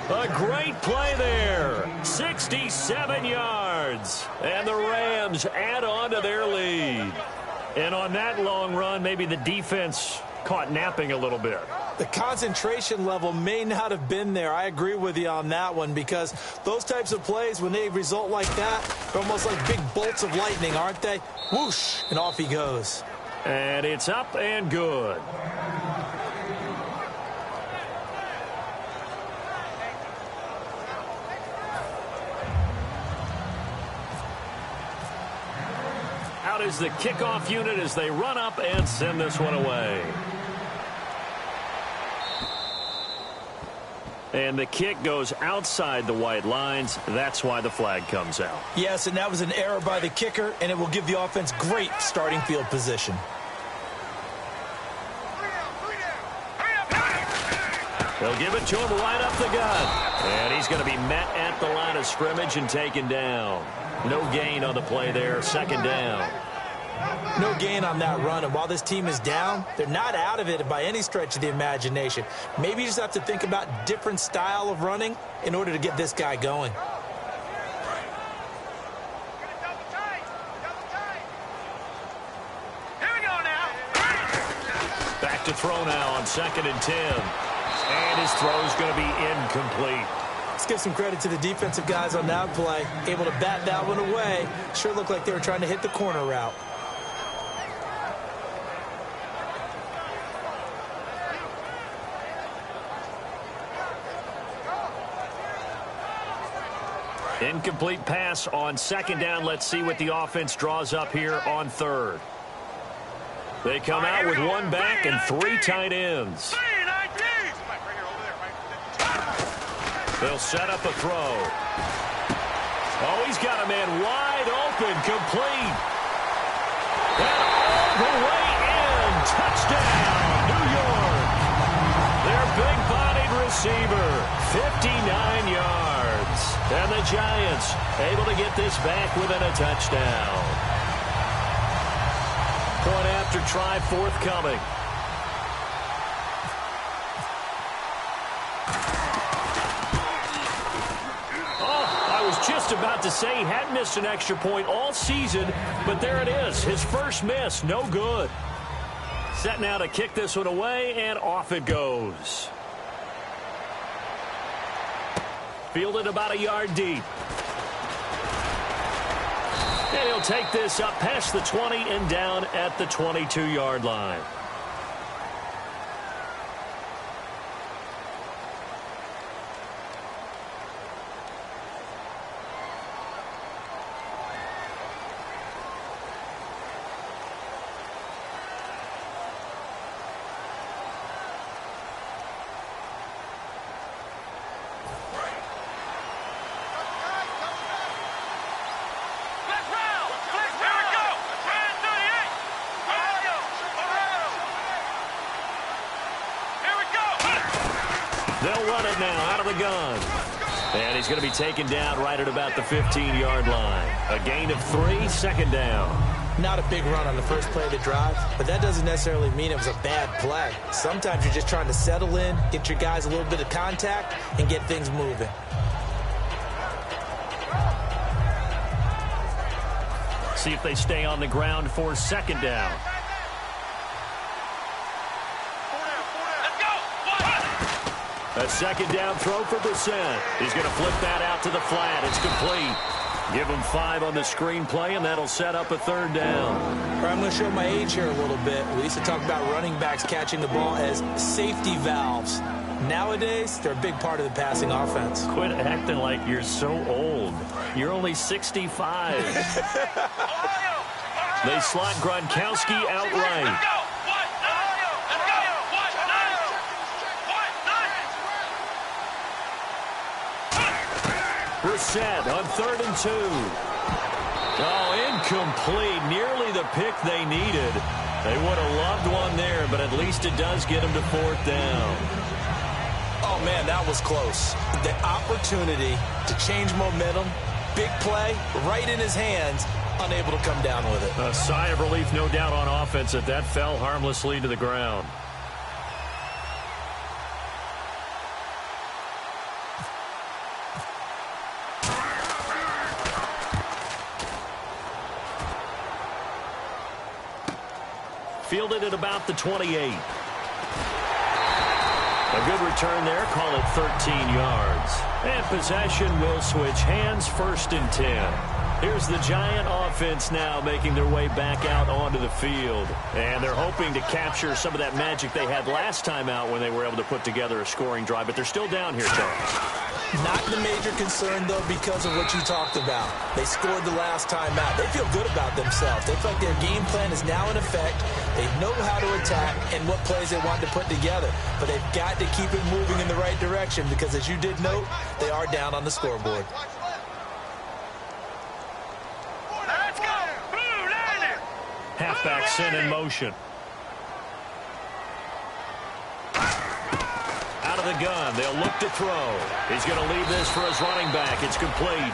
A great play there. 67 yards. And the Rams add on to their lead. And on that long run, maybe the defense caught napping a little bit. The concentration level may not have been there. I agree with you on that one because those types of plays, when they result like that, they're almost like big bolts of lightning, aren't they? Whoosh, and off he goes. And it's up and good. Out is the kickoff unit as they run up and send this one away. And the kick goes outside the white lines. That's why the flag comes out. Yes, and that was an error by the kicker, and it will give the offense great starting field position. They'll give it to him right up the gut. And he's going to be met at the line of scrimmage and taken down. No gain on the play there. Second down. No gain on that run, and while this team is down, they're not out of it by any stretch of the imagination. Maybe you just have to think about different style of running in order to get this guy going. Here we go now. Back to throw now on 2nd and 10. And his throw is going to be incomplete. Let's give some credit to the defensive guys on that play. Able to bat that one away. Sure looked like they were trying to hit the corner route. Incomplete pass on 2nd down. Let's see what the offense draws up here on 3rd. They come out with one back and 3 tight ends. They'll set up a throw. Oh, he's got a man wide open, complete. And all the way in. Touchdown, New York. Their big-bodied receiver, 59 yards. And the Giants able to get this back within a touchdown. Point after try forthcoming. Just about to say he had missed an extra point all season, but there it is. His first miss, no good. Set now to kick this one away, and off it goes. Fielded about a yard deep. And he'll take this up past the 20 and down at the 22-yard line. They'll run it now out of the gun. And he's going to be taken down right at about the 15-yard line. A gain of 3, 2nd down. Not a big run on the first play of the drive, but that doesn't necessarily mean it was a bad play. Sometimes you're just trying to settle in, get your guys a little bit of contact, and get things moving. See if they stay on the ground for 2nd down. A 2nd down throw for Brissett. He's going to flip that out to the flat. It's complete. Give him 5 on the screen play, and that'll set up a 3rd down. I'm going to show my age here a little bit. We used to talk about running backs catching the ball as safety valves. Nowadays, they're a big part of the passing offense. Quit acting like you're so old. You're only 65. They slot Gronkowski outright. Brissett on 3rd and 2. Oh, incomplete. Nearly the pick they needed. They would have loved one there, but at least it does get them to 4th down. Oh, man, that was close. The opportunity to change momentum, big play, right in his hands, unable to come down with it. A sigh of relief, no doubt, on offense that fell harmlessly to the ground. Fielded at about the 28. A good return there. Call it 13 yards. And possession will switch hands. 1st and 10. Here's the Giant offense now making their way back out onto the field. And they're hoping to capture some of that magic they had last time out when they were able to put together a scoring drive. But they're still down here, Charles. Not the major concern, though, because of what you talked about. They scored the last time out. They feel good about themselves. They feel like their game plan is now in effect. They know how to attack and what plays they want to put together. But they've got to keep it moving in the right direction because, as you did note, they are down on the scoreboard. Let's go! Blue landing! Halfback sent in motion. Out of the gun. They'll look to throw. He's going to leave this for his running back. It's complete.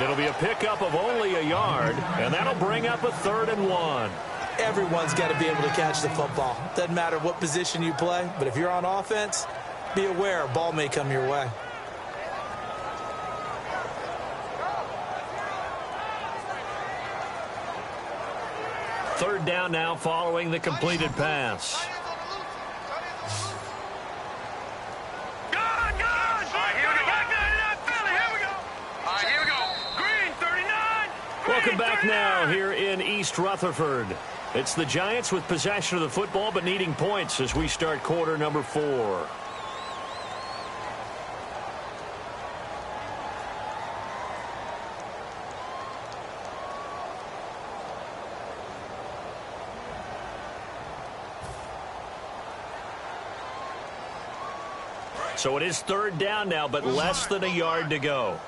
It'll be a pickup of only a yard, and that'll bring up a 3rd and 1. Everyone's got to be able to catch the football. Doesn't matter what position you play, but if you're on offense, be aware a ball may come your way. Third down now following the completed pass. Welcome back now here in East Rutherford. It's the Giants with possession of the football but needing points as we start quarter number 4. So it is 3rd down now, but less than a yard to go.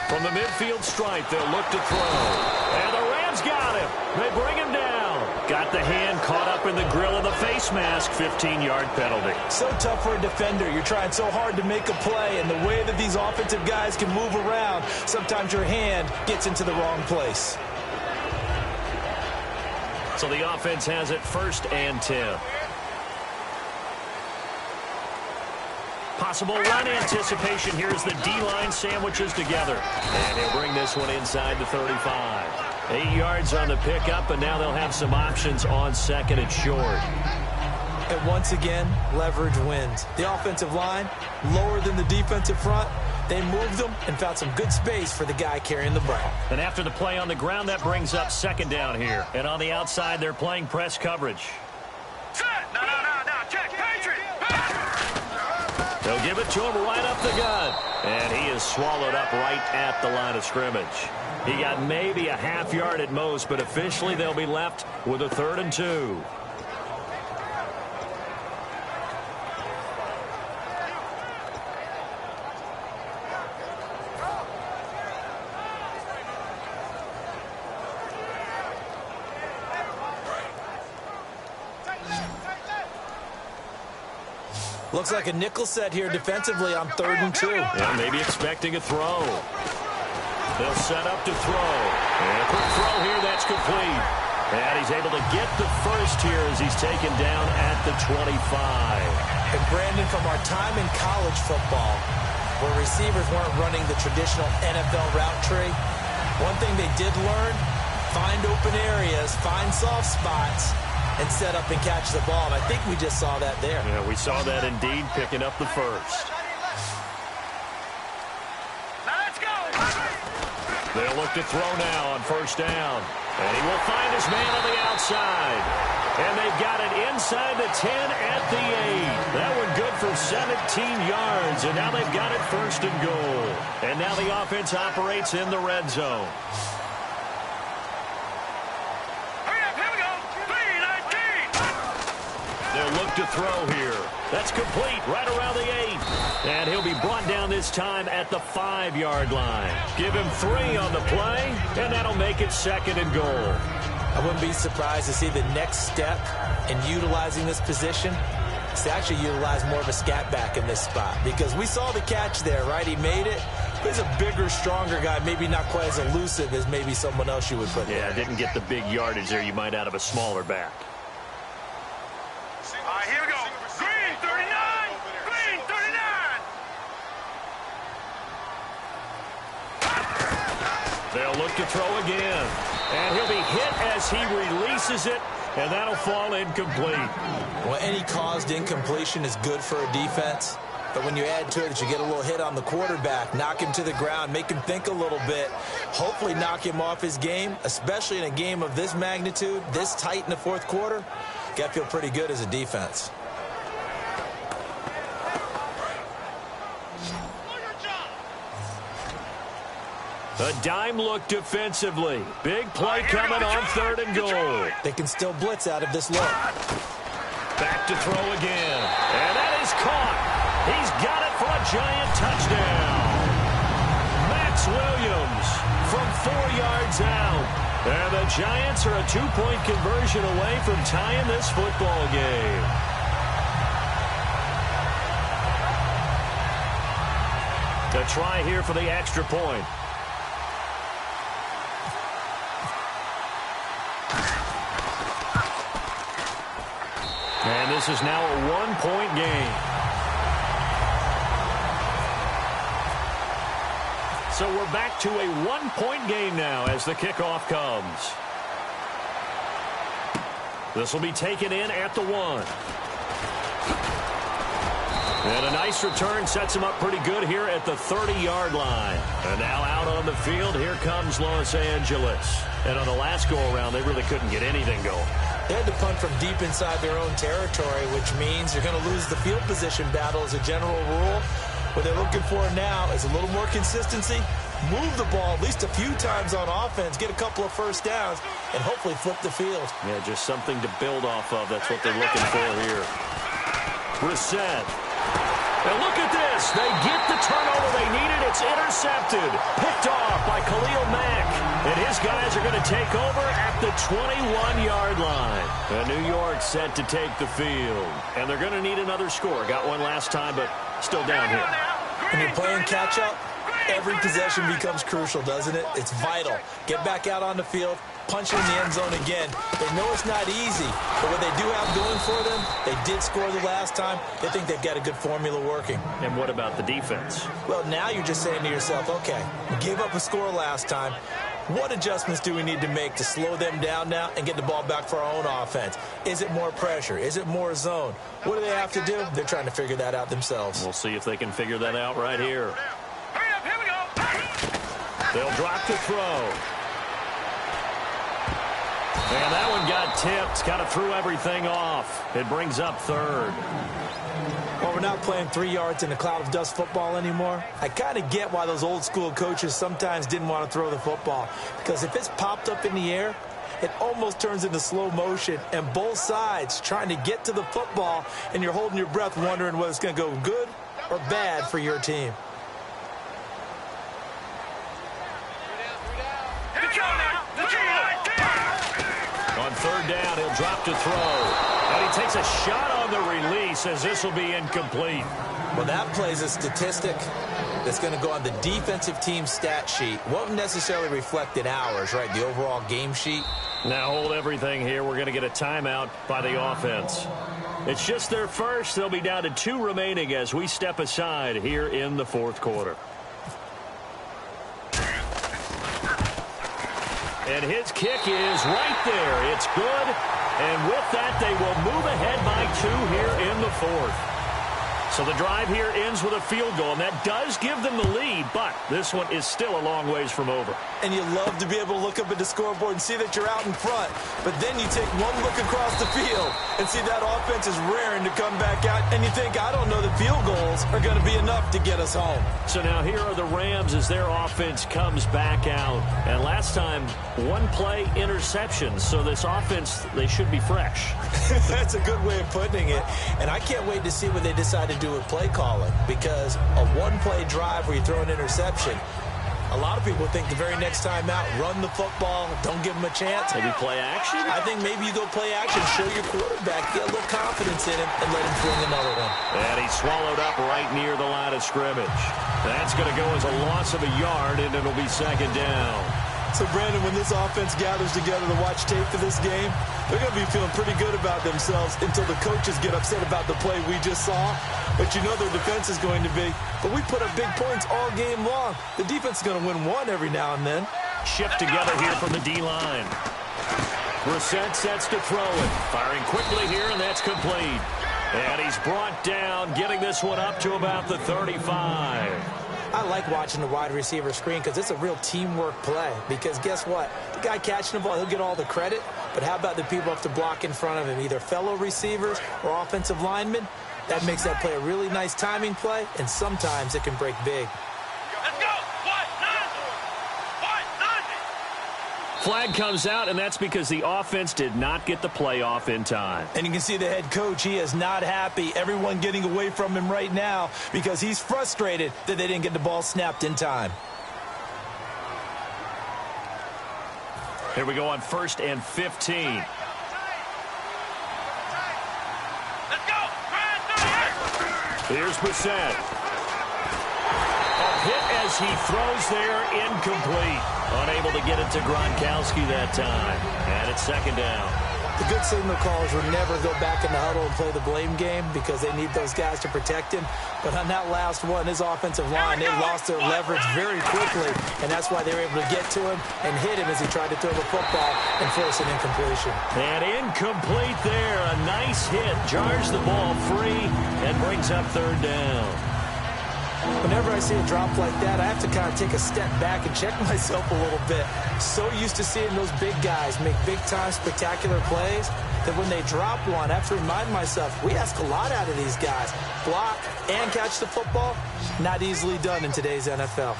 From the midfield stripe, they'll look to throw. And the Rams got him. They bring him down. Got the hand caught up in the grill of the face mask. 15-yard penalty. So tough for a defender. You're trying so hard to make a play, and the way that these offensive guys can move around, sometimes your hand gets into the wrong place. So the offense has it 1st and 10. Possible run anticipation. Here's the D-line sandwiches together. And he'll bring this one inside the 35. 8 yards on the pickup, and now they'll have some options on 2nd and short. And once again, leverage wins. The offensive line, lower than the defensive front. They moved them and found some good space for the guy carrying the ball. And after the play on the ground, that brings up 2nd down here. And on the outside, they're playing press coverage. No, check, Patriot! They'll give it to him right up the gut. And he is swallowed up right at the line of scrimmage. He got maybe a half yard at most, but officially they'll be left with a 3rd and 2. Looks like a nickel set here defensively on 3rd and 2. Yeah, maybe expecting a throw. They'll set up to throw. And a quick throw here, that's complete. And he's able to get the first here as he's taken down at the 25. And Brandon, from our time in college football, where receivers weren't running the traditional NFL route tree, one thing they did learn, find open areas, find soft spots, and set up and catch the ball. And I think we just saw that there. Yeah, we saw that indeed, picking up the first. They'll look to throw now on 1st down. And he will find his man on the outside. And they've got it inside the 10 at the 8. That one good for 17 yards. And now they've got it 1st and goal. And now the offense operates in the red zone. They'll look to throw here. That's complete right around the 8. And he'll be brought down this time at the 5-yard line. Give him 3 on the play, and that'll make it 2nd and goal. I wouldn't be surprised to see the next step in utilizing this position is to actually utilize more of a scat back in this spot. Because we saw the catch there, right? He made it. He's a bigger, stronger guy, maybe not quite as elusive as maybe someone else you would put there. Yeah, didn't get the big yardage there you might out of a smaller back. Here we go. Green 39. Green 39. They'll look to throw again. And he'll be hit as he releases it, and that'll fall incomplete. Well, any caused incompletion is good for a defense. But when you add to it that you get a little hit on the quarterback, knock him to the ground, make him think a little bit, hopefully knock him off his game, especially in a game of this magnitude, this tight in the 4th quarter, got to feel pretty good as a defense. A dime look defensively. Big play coming on 3rd and goal. They can still blitz out of this look. Back to throw again. And that is caught. He's got it for a giant touchdown. Max Williams from 4 yards out. And the Giants are a 2-point conversion away from tying this football game. A try here for the extra point. And this is now a 1-point game. So we're back to a 1-point game now as the kickoff comes. This will be taken in at the 1. And a nice return sets him up pretty good here at the 30-yard line. And now out on the field, here comes Los Angeles. And on the last go-around, they really couldn't get anything going. They had to punt from deep inside their own territory, which means you're going to lose the field position battle as a general rule. What they're looking for now is a little more consistency, move the ball at least a few times on offense, get a couple of first downs, and hopefully flip the field. Yeah, just something to build off of. That's what they're looking for here. Brissett. And look at this. They get the turnover they needed. It's intercepted. Picked off by Khalil Mack. And his guys are going to take over at the 21-yard line. And New York set to take the field. And they're going to need another score. Got one last time, but still down here. When you're playing catch-up, every possession becomes crucial, doesn't it? It's vital. Get back out on the field, punch in the end zone again. They know it's not easy, but what they do have going for them, they did score the last time. They think they've got a good formula working. And what about the defense? Well, now you're just saying to yourself, okay, we gave up a score last time. What adjustments do we need to make to slow them down now and get the ball back for our own offense? Is it more pressure? Is it more zone? What do they have to do? They're trying to figure that out themselves. We'll see if they can figure that out right here. Here we go. They'll drop to throw. And that one got tipped. Kind of threw everything off. It brings up 3rd. Well, we're not playing 3 yards in a cloud of dust football anymore. I kind of get why those old school coaches sometimes didn't want to throw the football. Because if it's popped up in the air, it almost turns into slow motion. And both sides trying to get to the football, and you're holding your breath wondering whether it's going to go good or bad for your team. On 3rd down, he'll drop to throw. And he takes a shot on the release as this will be incomplete. Well, that plays a statistic that's going to go on the defensive team stat sheet. Won't necessarily reflect in ours, right? The overall game sheet. Now hold everything here. We're going to get a timeout by the offense. It's just their first. They'll be down to 2 remaining as we step aside here in the fourth quarter. And his kick is right there. It's good. And with that, they will move ahead by 2 here in the fourth. So the drive here ends with a field goal, and that does give them the lead, but this one is still a long ways from over. And you love to be able to look up at the scoreboard and see that you're out in front, but then you take one look across the field and see that offense is raring to come back out, and you think, I don't know that field goals are going to be enough to get us home. So now here are the Rams as their offense comes back out. And last time, 1-play interception, so this offense, they should be fresh. That's a good way of putting it, and I can't wait to see what they decide to do with play calling, because a 1-play drive where you throw an interception, a lot of people think the very next time out, run the football, don't give them a chance. Maybe play action? I think maybe you go play action, show your quarterback, get a little confidence in him, and let him fling another one. And he's swallowed up right near the line of scrimmage. That's going to go as a loss of a yard, and it'll be second down. So, Brandon, when this offense gathers together to watch tape for this game, they're going to be feeling pretty good about themselves until the coaches get upset about the play we just saw. But you know their defense is going to be. But we put up big points all game long. The defense is going to win one every now and then. Shift together here from the D-line. Brissett sets to throw it. Firing quickly here, and that's complete. And he's brought down, getting this one up to about the 35. I like watching the wide receiver screen because it's a real teamwork play. Because guess what? The guy catching the ball, he'll get all the credit. But how about the people up to block in front of him, either fellow receivers or offensive linemen? That makes that play a really nice timing play, and sometimes it can break big. Let's go. Flag comes out, and that's because the offense did not get the play off in time. And you can see the head coach, he is not happy. Everyone getting away from him right now because he's frustrated that they didn't get the ball snapped in time. Here we go on 1st and 15. Let's go. Here's Brissett. A hit as he throws there, incomplete. Unable to get it to Gronkowski that time. And it's second down. The good signal callers will never go back in the huddle and play the blame game because they need those guys to protect him. But on that last one, his offensive line, they lost their leverage very quickly, and that's why they were able to get to him and hit him as he tried to throw the football and force an incompletion. And incomplete there. A nice hit. Jars the ball free and brings up third down. Whenever I see a drop like that, I have to kind of take a step back and check myself a little bit. So used to seeing those big guys make big-time spectacular plays that when they drop one, I have to remind myself, we ask a lot out of these guys. Block and catch the football, not easily done in today's NFL.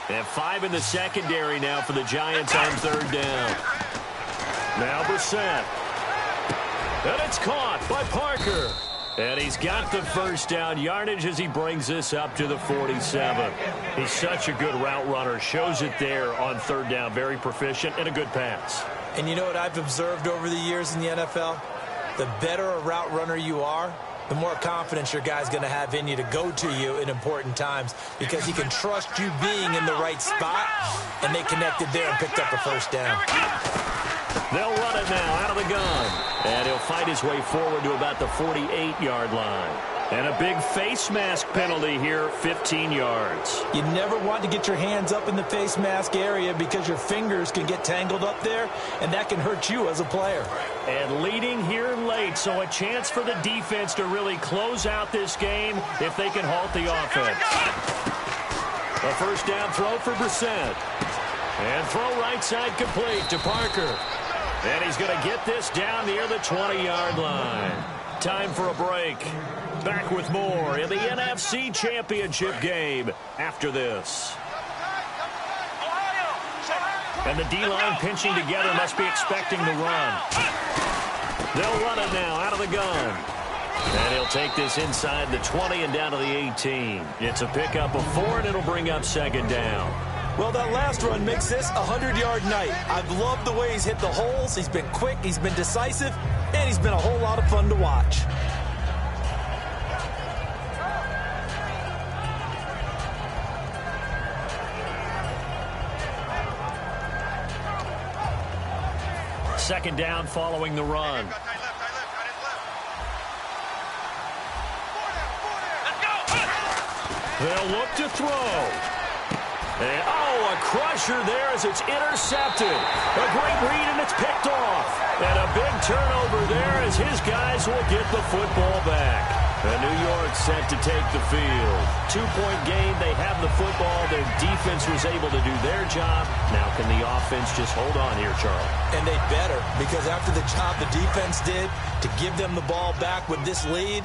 They have 5 in the secondary now for the Giants on third down. Now Brissett. And it's caught by Parker. And he's got the first down yardage as he brings this up to the 47. He's such a good route runner. Shows it there on third down. Very proficient and a good pass. And you know what I've observed over the years in the NFL? The better a route runner you are, the more confidence your guy's going to have in you to go to you in important times because he can trust you being in the right spot, and they connected there and picked up a first down. They'll run it now out of the gun. And he'll fight his way forward to about the 48-yard line. And a big face mask penalty here, 15 yards. You never want to get your hands up in the face mask area because your fingers can get tangled up there, and that can hurt you as a player. And leading here late, so a chance for the defense to really close out this game if they can halt the offense. A first down throw for Brissett. And throw right side complete to Parker. And he's going to get this down near the 20-yard line. Time for a break. Back with more in the NFC Championship game after this. And the D-line pinching together must be expecting the run. They'll run it now out of the gun. And he'll take this inside the 20 and down to the 18. It's a pickup of 4, and it'll bring up second down. Well, that last run makes this a 100-yard night. I've loved the way he's hit the holes. He's been quick, he's been decisive, and he's been a whole lot of fun to watch. Second down following the run. They'll look to throw. And, a crusher there as it's intercepted. A great read, and it's picked off. And a big turnover there as his guys will get the football back. And New York set to take the field. 2-point game. They have the football. Their defense was able to do their job. Now can the offense just hold on here, Charlie? And they better, because after the job the defense did to give them the ball back with this lead,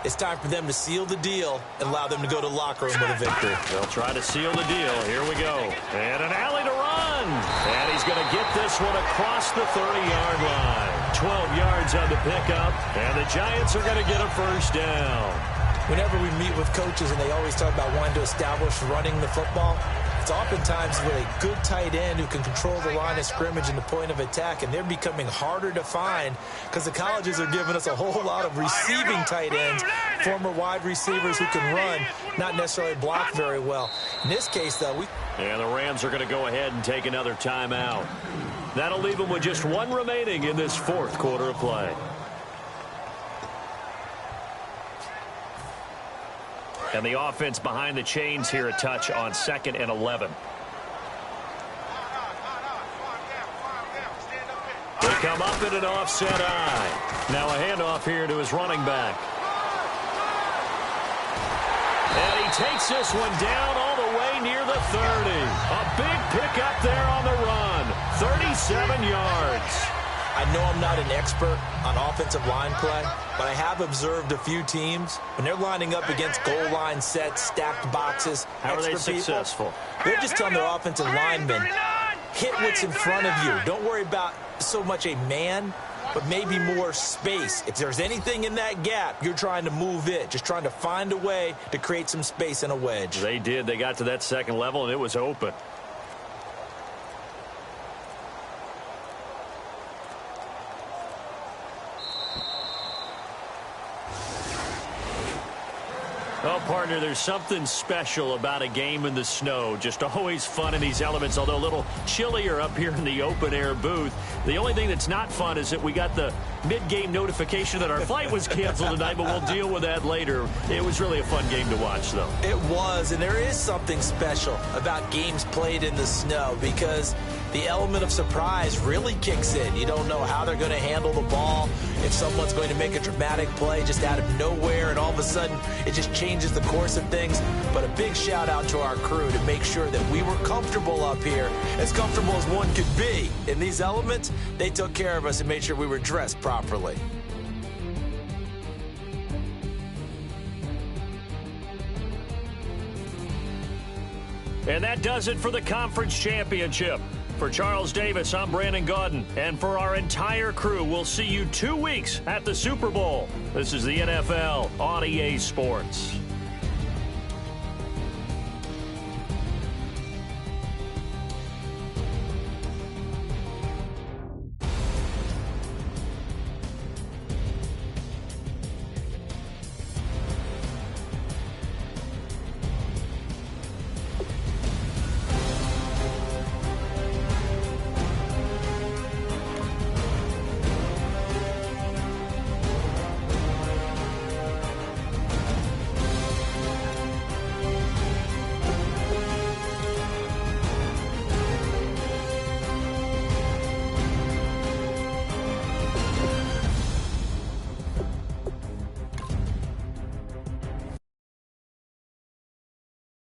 it's time for them to seal the deal and allow them to go to the locker room with a victory. They'll try to seal the deal. Here we go. And an alley to run. And he's going to get this one across the 30-yard line. 12 yards on the pickup. And the Giants are going to get a first down. Whenever we meet with coaches and they always talk about wanting to establish running the football, it's oftentimes with a good tight end who can control the line of scrimmage and the point of attack, and they're becoming harder to find because the colleges are giving us a whole lot of receiving tight ends, former wide receivers who can run, not necessarily block very well. In this case, though, and the Rams are going to go ahead and take another timeout. That'll leave them with just one remaining in this fourth quarter of play. And the offense behind the chains here a touch on 2nd and 11. They come up in an offset eye. Now a handoff here to his running back. And he takes this one down all the way near the 30. A big pickup there on the run. 37 yards. I know I'm not an expert on offensive line play, but I have observed a few teams when they're lining up against goal line sets, stacked boxes. How are they successful? They're just telling their offensive linemen, hit what's in front of you. Don't worry about so much a man, but maybe more space. If there's anything in that gap, you're trying to move it, just trying to find a way to create some space in a wedge. They did. They got to that second level, and it was open. Oh, partner, there's something special about a game in the snow. Just always fun in these elements, although a little chillier up here in the open-air booth. The only thing that's not fun is that we got the mid-game notification that our flight was canceled tonight, but we'll deal with that later. It was really a fun game to watch, though. It was, and there is something special about games played in the snow because the element of surprise really kicks in. You don't know how they're going to handle the ball, if someone's going to make a dramatic play just out of nowhere, and all of a sudden it just changes the course of things. But a big shout out to our crew to make sure that we were comfortable up here, as comfortable as one could be. In these elements, they took care of us and made sure we were dressed properly. And that does it for the conference championship. For Charles Davis, I'm Brandon Gaudin. And for our entire crew, we'll see you 2 weeks at the Super Bowl. This is the NFL on EA Sports.